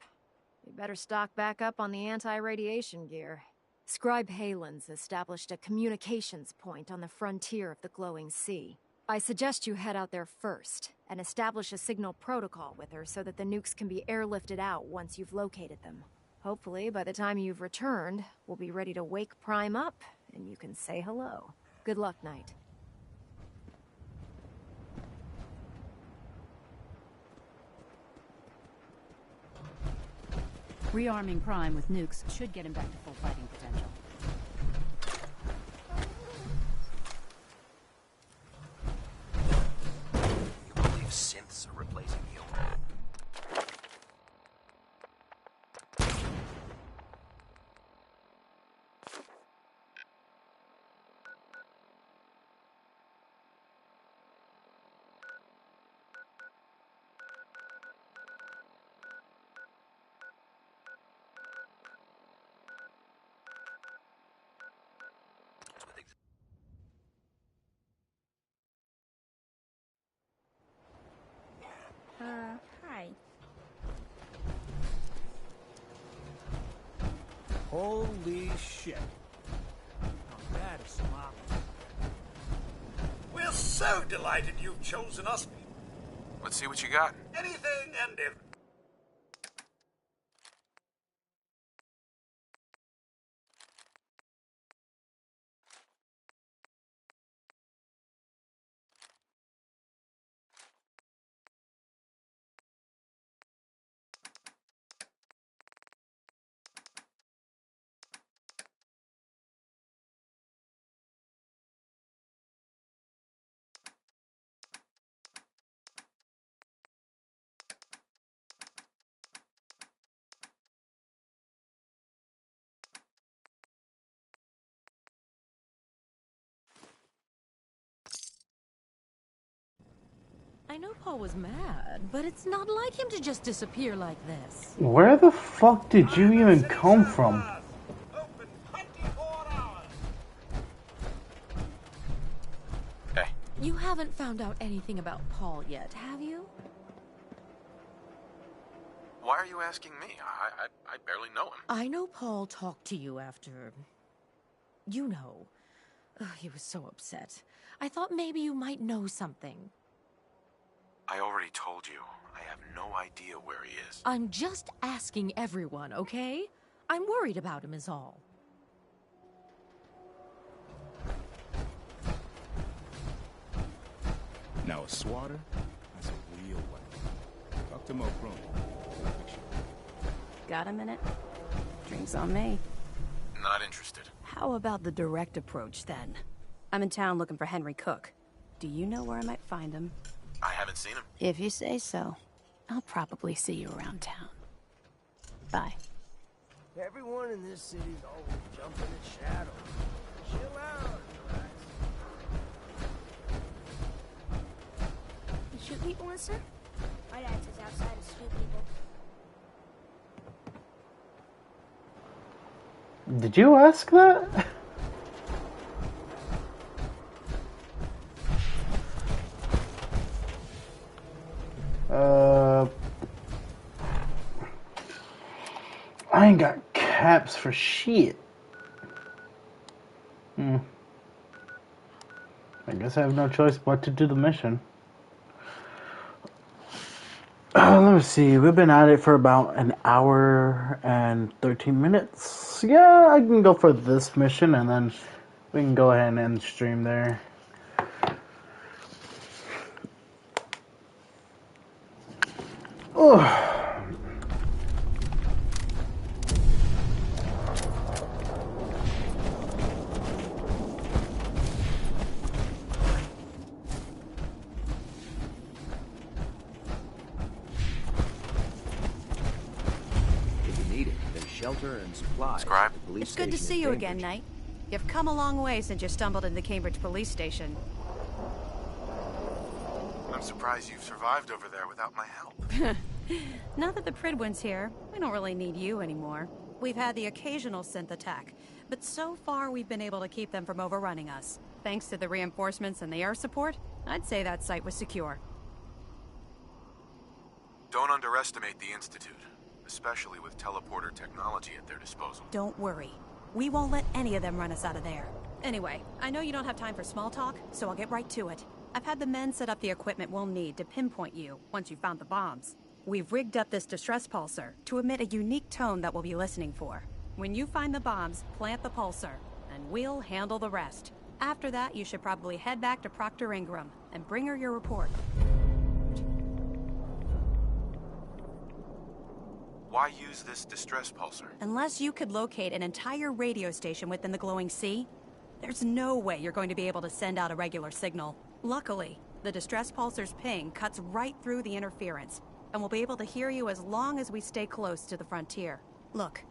You better stock back up on the anti-radiation gear. Scribe Halen's established a communications point on the frontier of the glowing sea. I suggest you head out there first, and establish a signal protocol with her so that the nukes can be airlifted out once you've located them. Hopefully, by the time you've returned, we'll be ready to wake Prime up, and you can say hello. Good luck, Knight. Rearming Prime with nukes should get him back to full fighting potential. shit. Now that is smart. We're so delighted you've chosen us. Let's see what you got. Anything and everything. I know Paul was mad, but it's not like him to just disappear like this. Where the fuck did you even come from? Hey. You haven't found out anything about Paul yet, have you? Why are you asking me? I barely know him. I know Paul talked to you after... You know. Ugh, he was so upset. I thought maybe you might know something. I already told you. I have no idea where he is. I'm just asking everyone, okay? I'm worried about him is all. Now a swatter, that's a real weapon. Talk to Mo Crone. Got a minute? Drinks on me. Not interested. How about the direct approach, then? I'm in town looking for Henry Cook. Do you know where I might find him? I haven't seen him. If you say so. I'll probably see you around town. Bye. Everyone in this city's always jumping at shadows. Chill out, relax. You shoot people, mister? My dad says outside to shoot people. Did you ask that? I ain't got caps for shit. I guess I have no choice but to do the mission. Let me see. We've been at it for about an hour and 13 minutes. Yeah, I can go for this mission and then we can go ahead and end stream there. Oh. Shelter and supplies. Scribe. It's good to see you again, Knight. You've come a long way since you stumbled into the Cambridge police station. I'm surprised you've survived over there without my help. Now that the Prydwen's here, we don't really need you anymore. We've had the occasional synth attack, but so far we've been able to keep them from overrunning us. Thanks to the reinforcements and the air support, I'd say that site was secure. Don't underestimate the Institute, especially with teleporter technology at their disposal. Don't worry. We won't let any of them run us out of there. Anyway, I know you don't have time for small talk, so I'll get right to it. I've had the men set up the equipment we'll need to pinpoint you once you've found the bombs. We've rigged up this distress pulsar to emit a unique tone that we'll be listening for. When you find the bombs, plant the pulsar, and we'll handle the rest. After that, you should probably head back to Proctor Ingram and bring her your report. Why use this distress pulsar? Unless you could locate an entire radio station within the glowing sea, there's no way you're going to be able to send out a regular signal. Luckily, the distress pulsar's ping cuts right through the interference, and we'll be able to hear you as long as we stay close to the frontier. Look,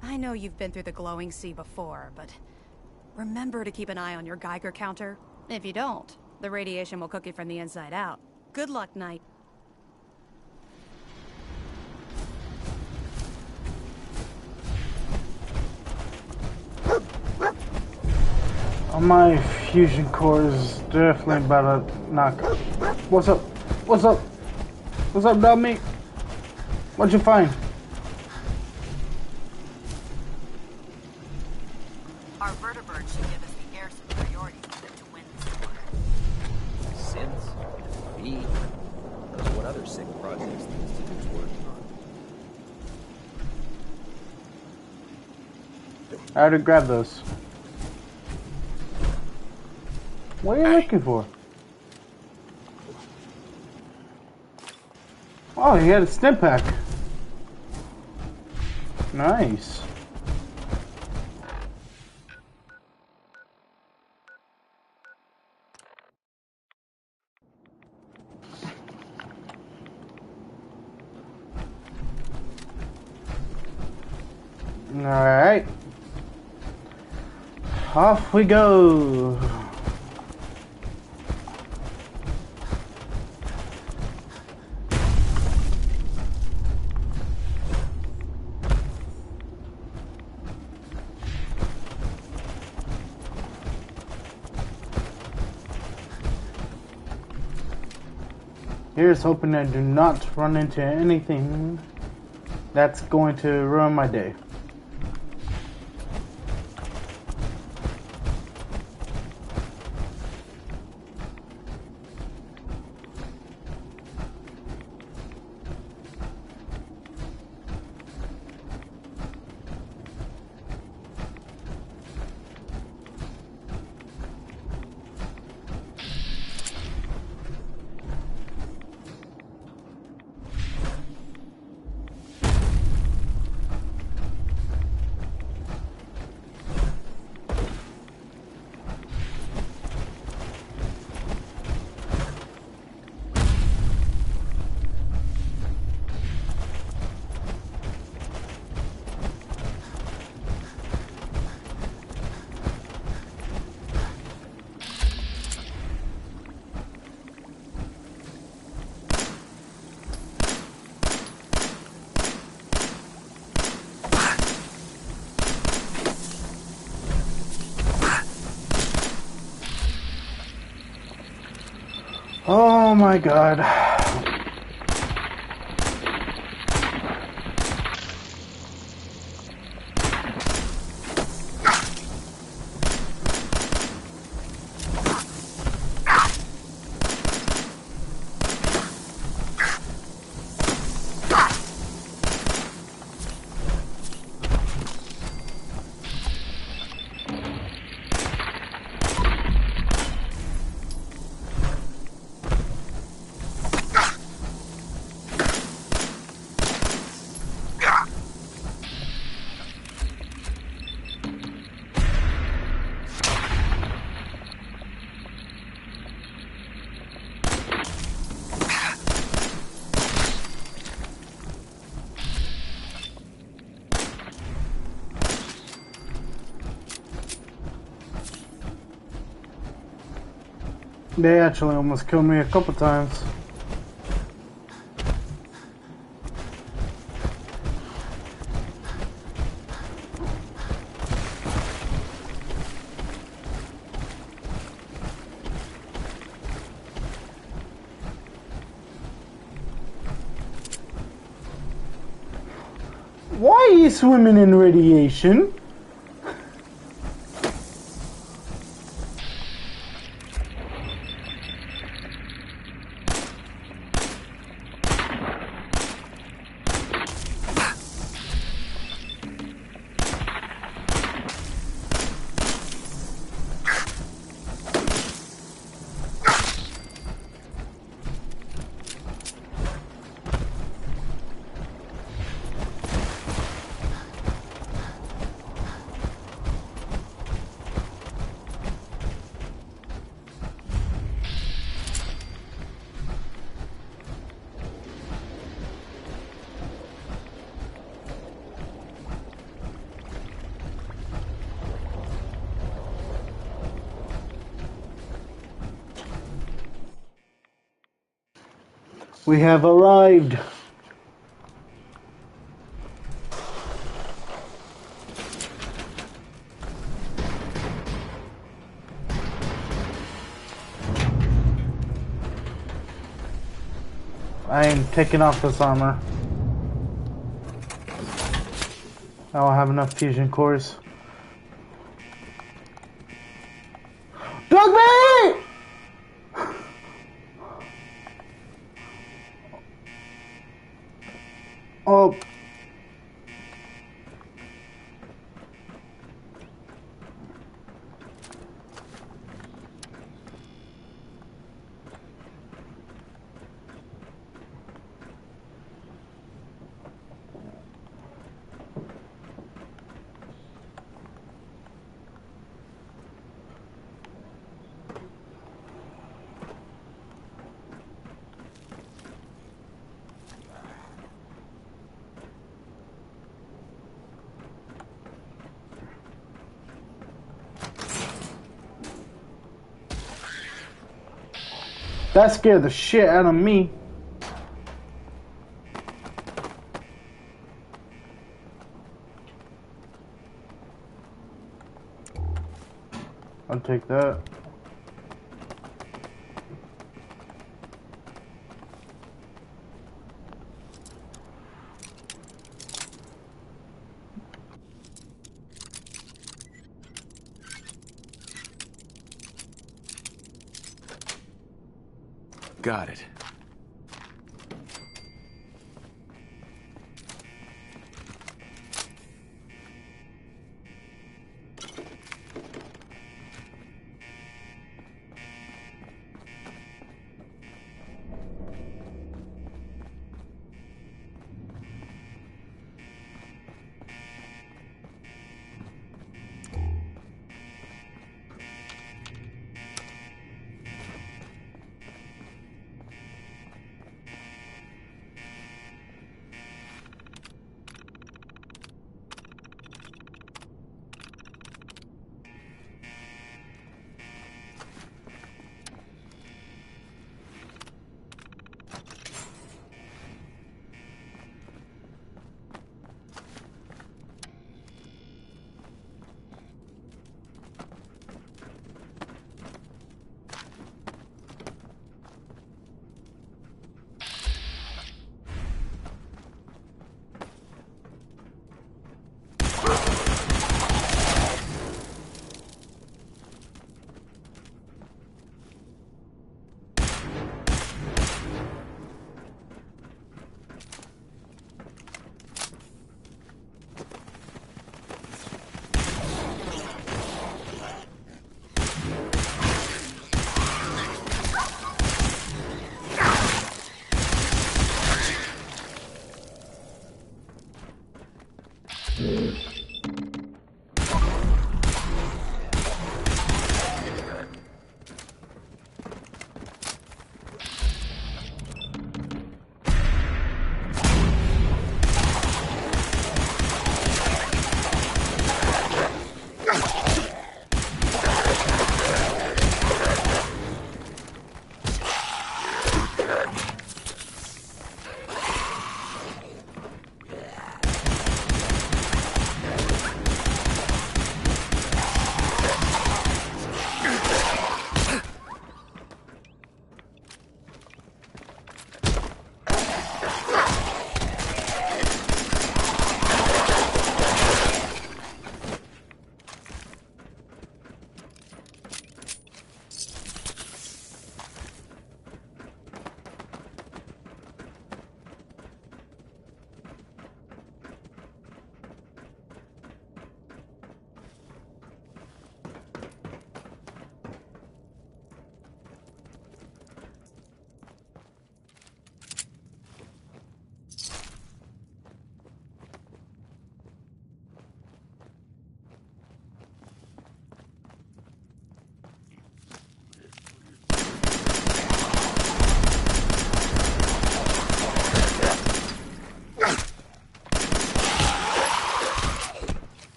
I know you've been through the glowing sea before, but remember to keep an eye on your Geiger counter. If you don't, the radiation will cook you from the inside out. Good luck, Knight. My fusion core is definitely about to knock. What's up? What's up? What's up, dummy? What'd you find? I already grabbed those. What are you looking for? Oh, he had a stim pack. Nice. Alright. Off we go. Here's hoping I do not run into anything that's going to ruin my day. Oh my god. They actually almost killed me a couple times. Why are you swimming in radiation? We have arrived. I am taking off this armor. I don't have enough fusion cores. Dogman! Oh. That scared the shit out of me. I'll take that. Got it.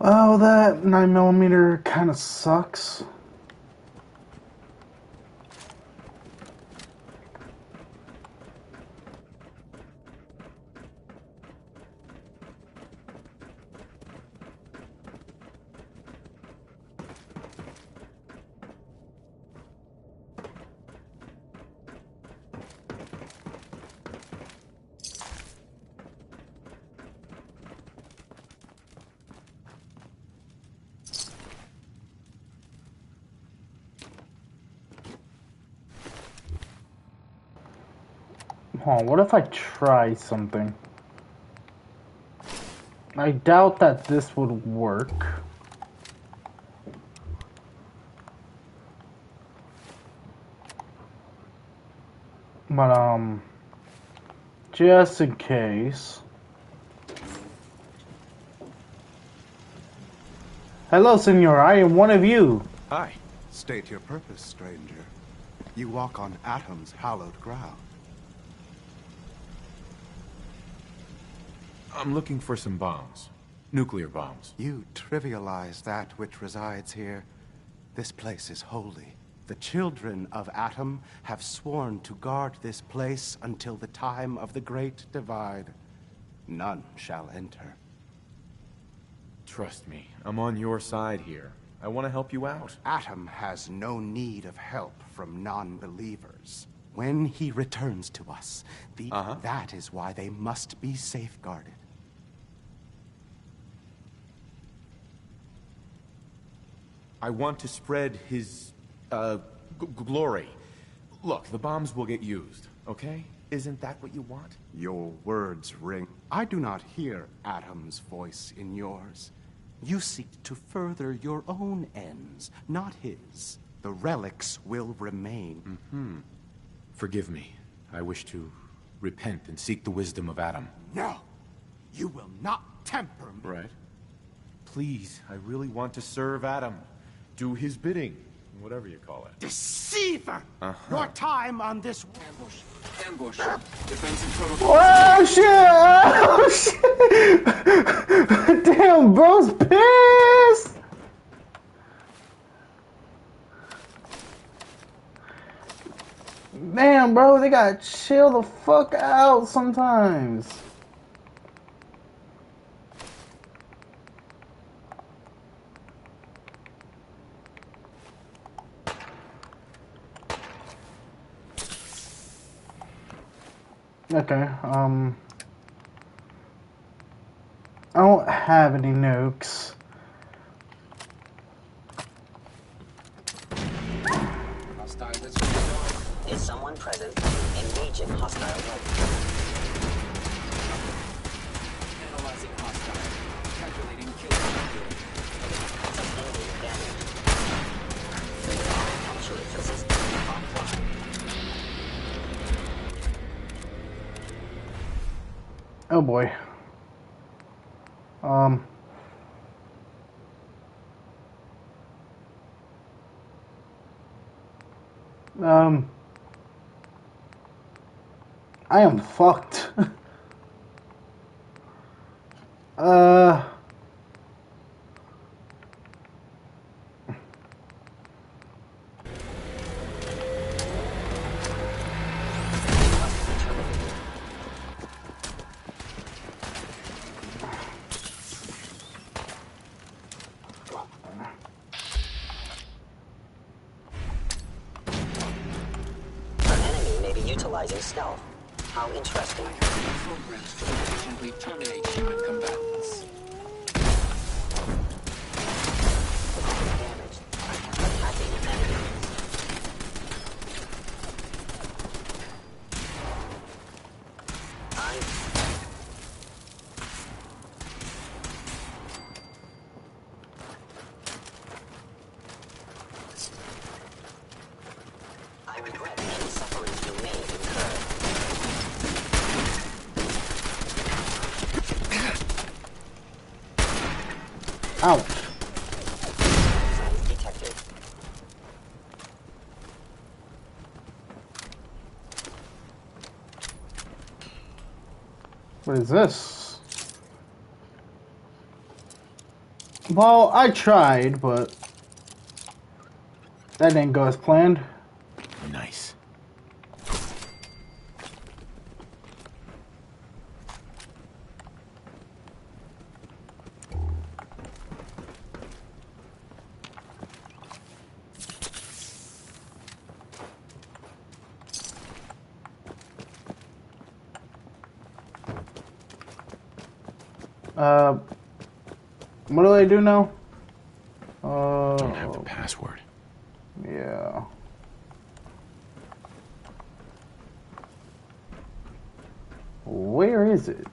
Oh, that 9mm kind of sucks. Hold on, what if I try something? I doubt that this would work. But, just in case. Hello, senor. I am one of you. Hi. State your purpose, stranger. You walk on Atom's hallowed ground. I'm looking for some bombs. Nuclear bombs. You trivialize that which resides here. This place is holy. The children of Atom have sworn to guard this place until the time of the Great Divide. None shall enter. Trust me, I'm on your side here. I want to help you out. Atom has no need of help from non-believers. When he returns to us, that is why they must be safeguarded. I want to spread his, glory. Look, the bombs will get used, okay? Isn't that what you want? Your words ring. I do not hear Atom's voice in yours. You seek to further your own ends, not his. The relics will remain. Forgive me. I wish to repent and seek the wisdom of Atom. No! You will not temper me. Right. Please, I really want to serve Atom. Do his bidding. Whatever you call it. Deceiver! Your time on this... Ambush. Defensive protocol. Oh shit! Oh shit! Damn, bro's pissed! Damn, bro, they gotta chill the fuck out sometimes. Okay, I don't have any nukes. Is someone present? Engaging hostile weapon. Analyzing hostile. Calculating kill. Sustaining damage. Punctuator system offline. Oh boy. I am fucked. Utilizing stealth. How interesting. Programs to efficiently terminate human combatants. Damage. Attacking enemies. I regret any sufferings you may incur. Ouch. Signs detected. What is this? Well, I tried, but that didn't go as planned. Nice. What do I do now? Don't have the password. Yeah. Where is it?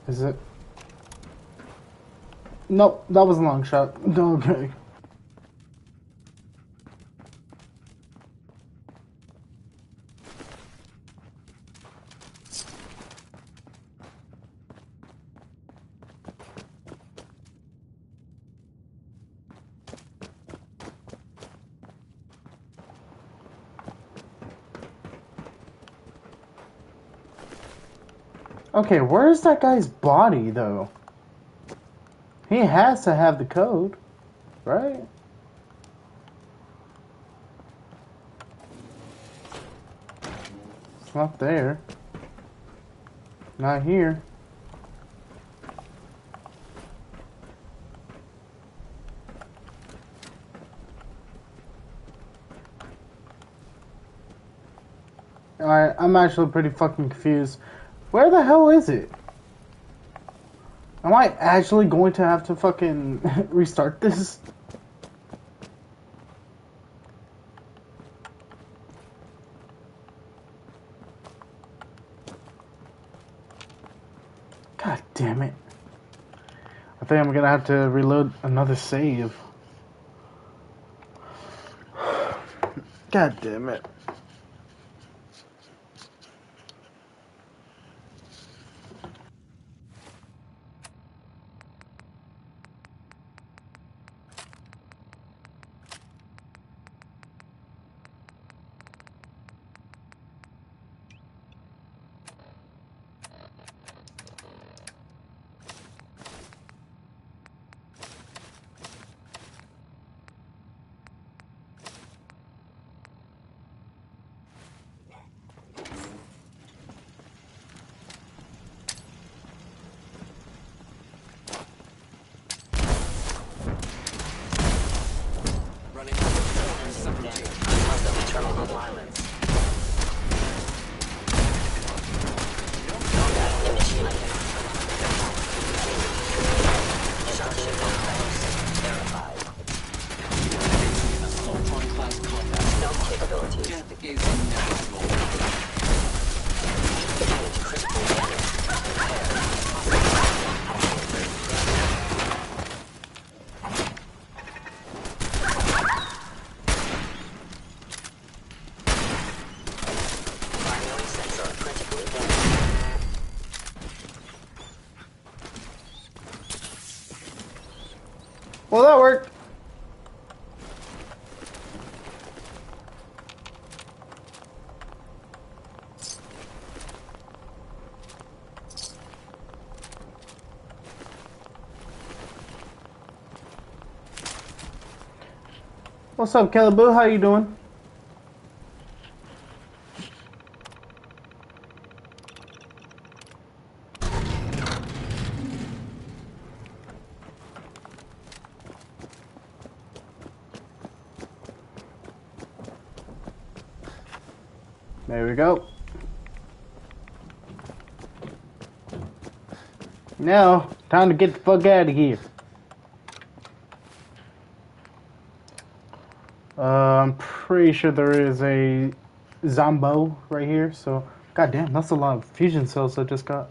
Is it? Nope, that was a long shot. Okay. Okay, where's that guy's body, though? He has to have the code, right? It's not there. Not here. Alright, I'm actually pretty fucking confused. Where the hell is it? Am I actually going to have to fucking restart this? God damn it. I think I'm gonna have to reload another save. God damn it. Well, that worked. What's up, Caliboo? How you doing? There we go. Now, time to get the fuck out of here. I'm pretty sure there is a Zombo right here, so... Goddamn, that's a lot of fusion cells I just got.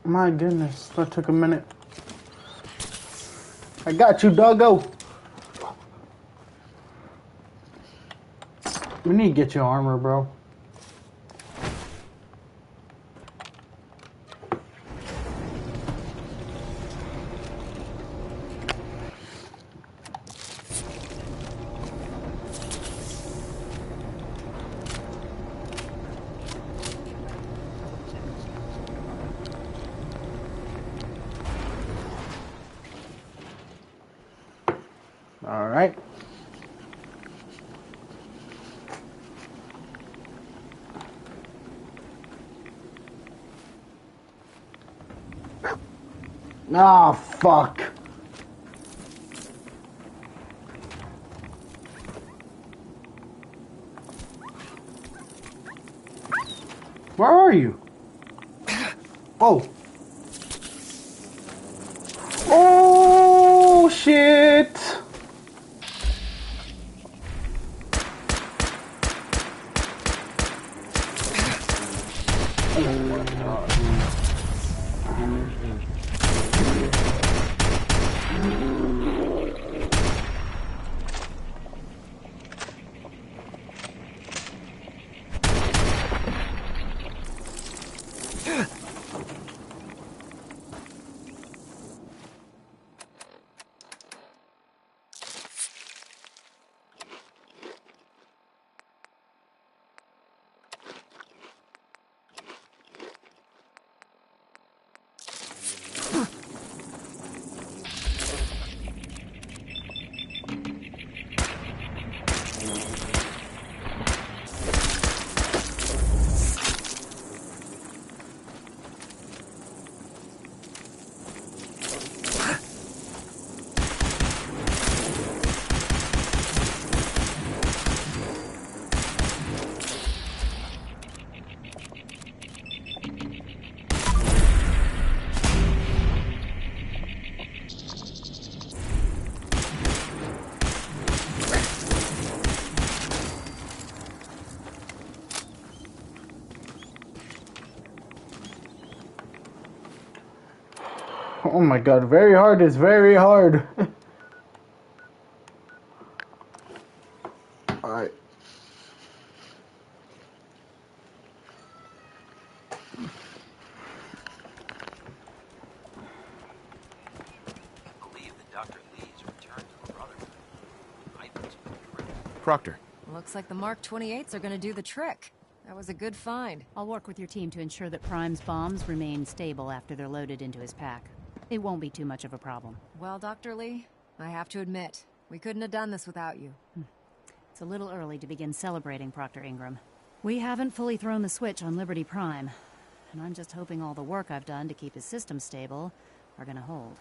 My goodness, that took a minute. I got you, doggo. We need to get you armor, bro. All right. Ah, fuck. Where are you? Oh. Oh, shit. Oh my god, very hard is very hard. Alright. Proctor. Looks like the Mark 28s are gonna do the trick. That was a good find. I'll work with your team to ensure that Prime's bombs remain stable after they're loaded into his pack. It won't be too much of a problem. Well, Dr. Lee, I have to admit, we couldn't have done this without you. It's a little early to begin celebrating, Proctor Ingram. We haven't fully thrown the switch on Liberty Prime, and I'm just hoping all the work I've done to keep his system stable are gonna hold.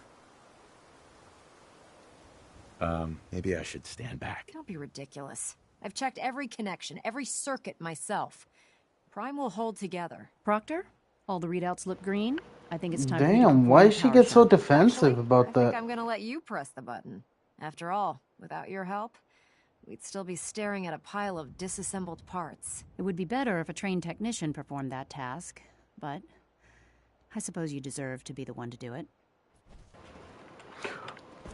Maybe I should stand back. Don't be ridiculous. I've checked every connection, every circuit myself. Prime will hold together. Proctor? All the readouts look green? I think it's time Damn, why does she get so defensive about I that? think I'm gonna let you press the button. After all, without your help, we'd still be staring at a pile of disassembled parts. It would be better if a trained technician performed that task, but I suppose you deserve to be the one to do it.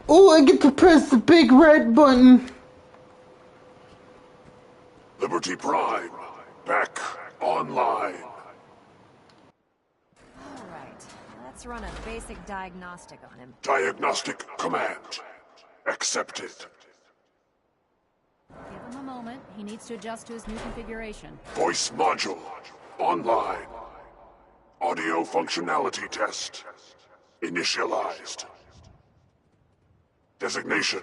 Oh, I get to press the big red button. Liberty Prime, back online. Alright, let's run a basic diagnostic on him. Diagnostic command accepted. Give him a moment. He needs to adjust to his new configuration. Voice module online. Audio functionality test initialized. Designation: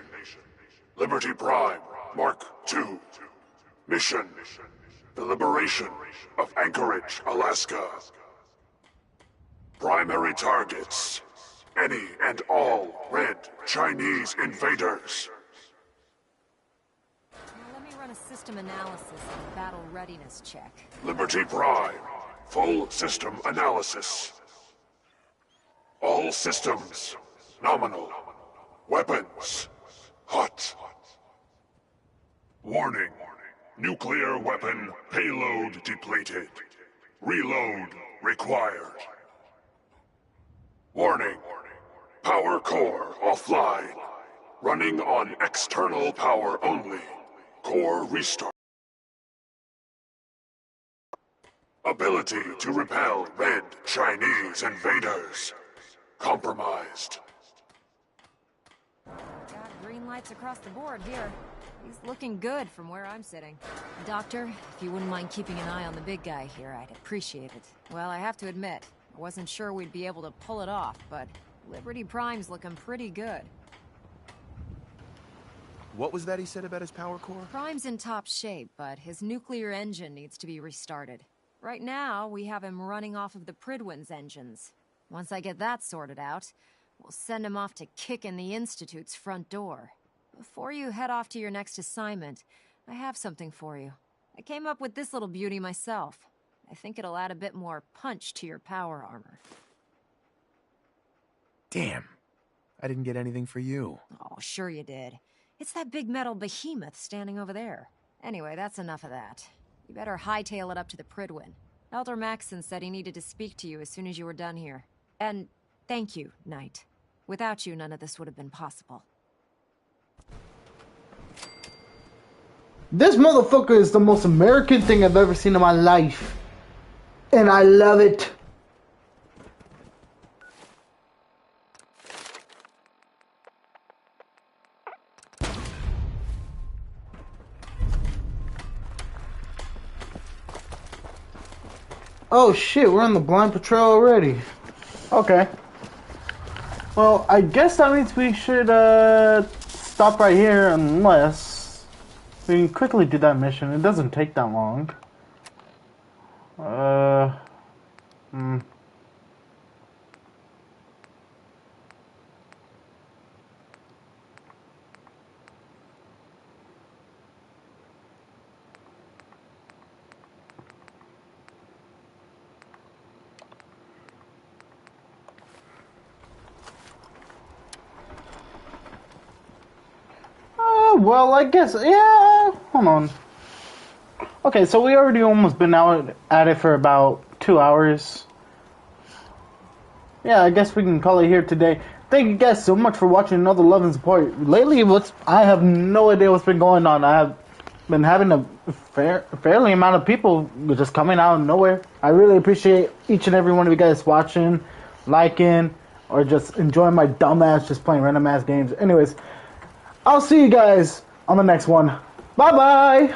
Liberty Prime, Mark II. Mission: the liberation of Anchorage, Alaska. Primary targets: any and all red Chinese invaders. Now let me run a system analysis and battle readiness check. Liberty Prime, full system analysis. All systems nominal. Weapons hot. Warning: nuclear weapon payload depleted. Reload required. Warning. Power core offline. Running on external power only. Core restart. Ability to repel red Chinese invaders. Compromised. Got green lights across the board here. He's looking good from where I'm sitting. Doctor, if you wouldn't mind keeping an eye on the big guy here, I'd appreciate it. Well, I have to admit, I wasn't sure we'd be able to pull it off, but Liberty Prime's looking pretty good. What was that he said about his power core? Prime's in top shape, but his nuclear engine needs to be restarted. Right now, we have him running off of the Prydwen's engines. Once I get that sorted out, we'll send him off to kick in the Institute's front door. Before you head off to your next assignment, I have something for you. I came up with this little beauty myself. I think it'll add a bit more punch to your power armor. Damn. I didn't get anything for you. Oh, sure you did. It's that big metal behemoth standing over there. Anyway, that's enough of that. You better hightail it up to the Prydwen. Elder Maxson said he needed to speak to you as soon as you were done here. And thank you, Knight. Without you, none of this would have been possible. This motherfucker is the most American thing I've ever seen in my life. And I love it. Oh shit, we're on the blind patrol already. Okay. Well, I guess that means we should stop right here unless we can quickly do that mission. It doesn't take that long. Well, I guess, yeah, hold on. Okay, so we already almost been out at it for about 2 hours. Yeah, I guess we can call it here today. Thank you guys so much for watching another love and support. Lately, I have no idea what's been going on. I have been having a fairly amount of people just coming out of nowhere. I really appreciate each and every one of you guys watching, liking, or just enjoying my dumbass just playing random ass games. Anyways, I'll see you guys on the next one. Bye-bye!